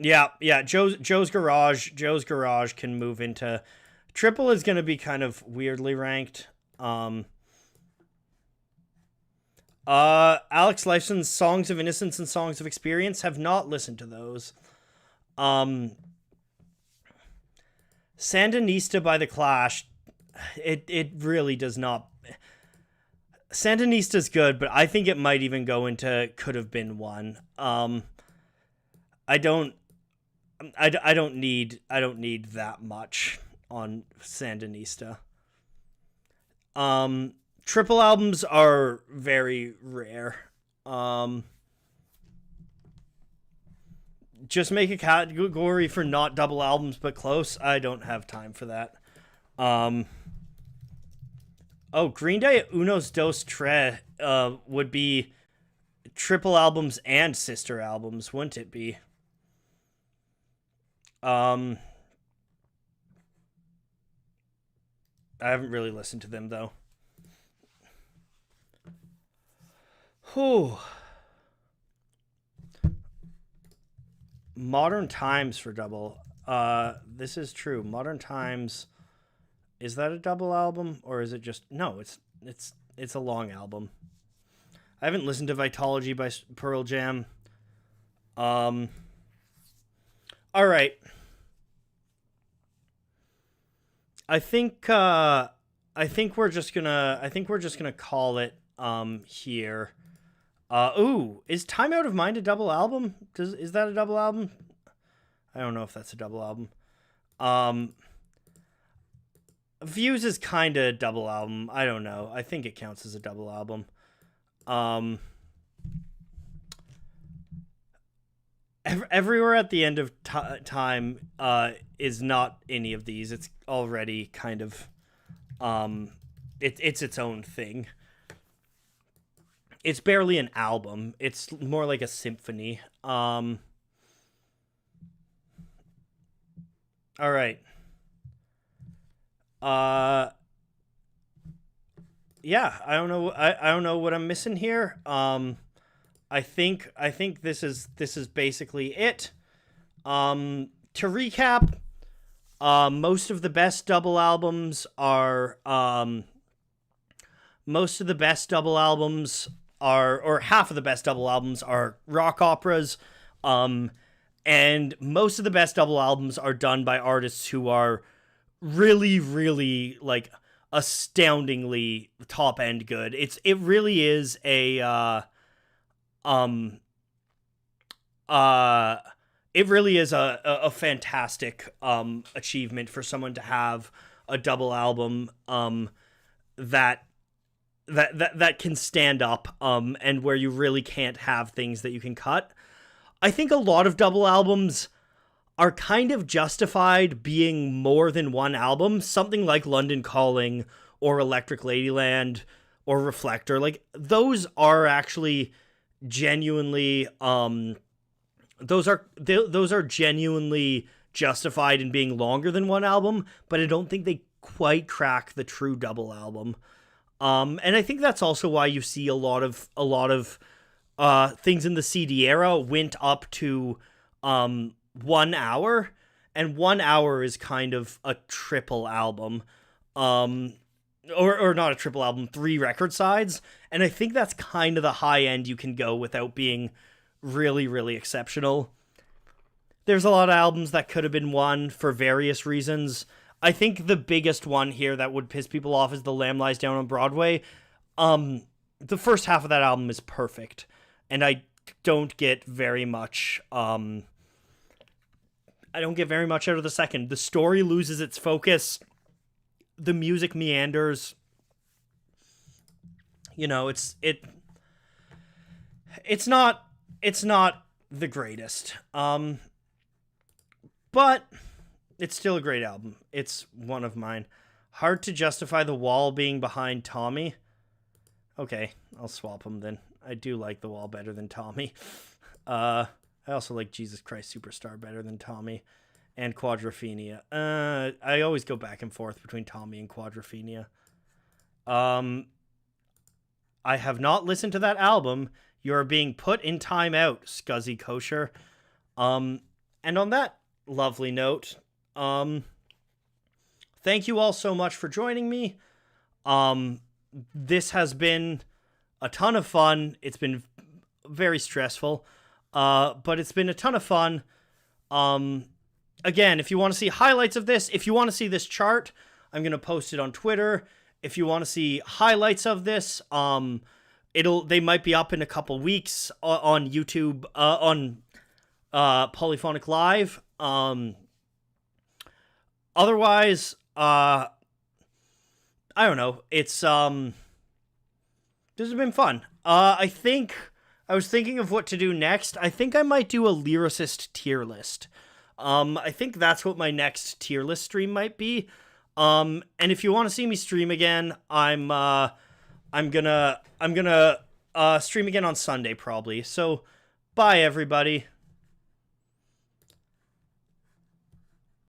Yeah, Joe's Garage can move into triple is going to be kind of weirdly ranked. Alex Lifeson's Songs of Innocence and Songs of Experience, have not listened to those. Sandinista by The Clash, it really does not. Sandinista's good, but I think it might even go into Could Have Been One. I don't need that much on Sandinista. Triple albums are very rare. Just make a category for not double albums but close. I don't have time for that. Green Day Unos Dos Tres would be triple albums and sister albums, wouldn't it be? I haven't really listened to them though. Whew. Modern Times for double. This is true. Modern Times, is that a double album or is it just no? It's a long album. I haven't listened to Vitology by Pearl Jam. All right. I think we're just gonna call it here. Is Time Out of Mind a double album? Is that a double album? I don't know if that's a double album. Views is kind of a double album. I don't know. I think it counts as a double album. Everywhere at the End of Time is not any of these. It's already kind of it's its own thing. It's barely an album. It's more like a symphony. All right. Yeah, I don't know. I don't know what I'm missing here. I think this is basically it. To recap, most of the best double albums are or half of the best double albums are rock operas. And most of the best double albums are done by artists who are really, really like astoundingly top end good. It really is a fantastic achievement for someone to have a double album that can stand up and where you really can't have things that you can cut. I think a lot of double albums are kind of justified being more than one album. Something like London Calling or Electric Ladyland or Reflector, like those are actually genuinely those are genuinely justified in being longer than one album, but I don't think they quite crack the true double album. And I think that's also why you see a lot of things in the CD era went up to 1 hour, and 1 hour is kind of a triple album. Or not a triple album, 3 record sides. And I think that's kind of the high end you can go without being really, really exceptional. There's a lot of albums that could have been one for various reasons. I think the biggest one here that would piss people off is The Lamb Lies Down on Broadway. The first half of that album is perfect, and I don't get very much I don't get very much out of the second. The story loses its focus. The music meanders. You know, it's not the greatest. But it's still a great album. It's one of mine. Hard to justify The Wall being behind Tommy. Okay, I'll swap them then. I do like The Wall better than Tommy. I also like Jesus Christ Superstar better than Tommy. And Quadrophenia. I always go back and forth between Tommy and Quadrophenia. I have not listened to that album. You're being put in timeout, Scuzzy Kosher. And on that lovely note, thank you all so much for joining me. This has been a ton of fun. It's been very stressful, but it's been a ton of fun. Again, if you want to see highlights of this, if you want to see this chart, I'm going to post it on Twitter. If you want to see highlights of this, they might be up in a couple weeks on YouTube, on Polyphonic Live. Otherwise, I don't know. It's this has been fun. I think I was thinking of what to do next. I think I might do a lyricist tier list. I think that's what my next tier list stream might be. And if you want to see me stream again, I'm gonna stream again on Sunday probably. So bye everybody.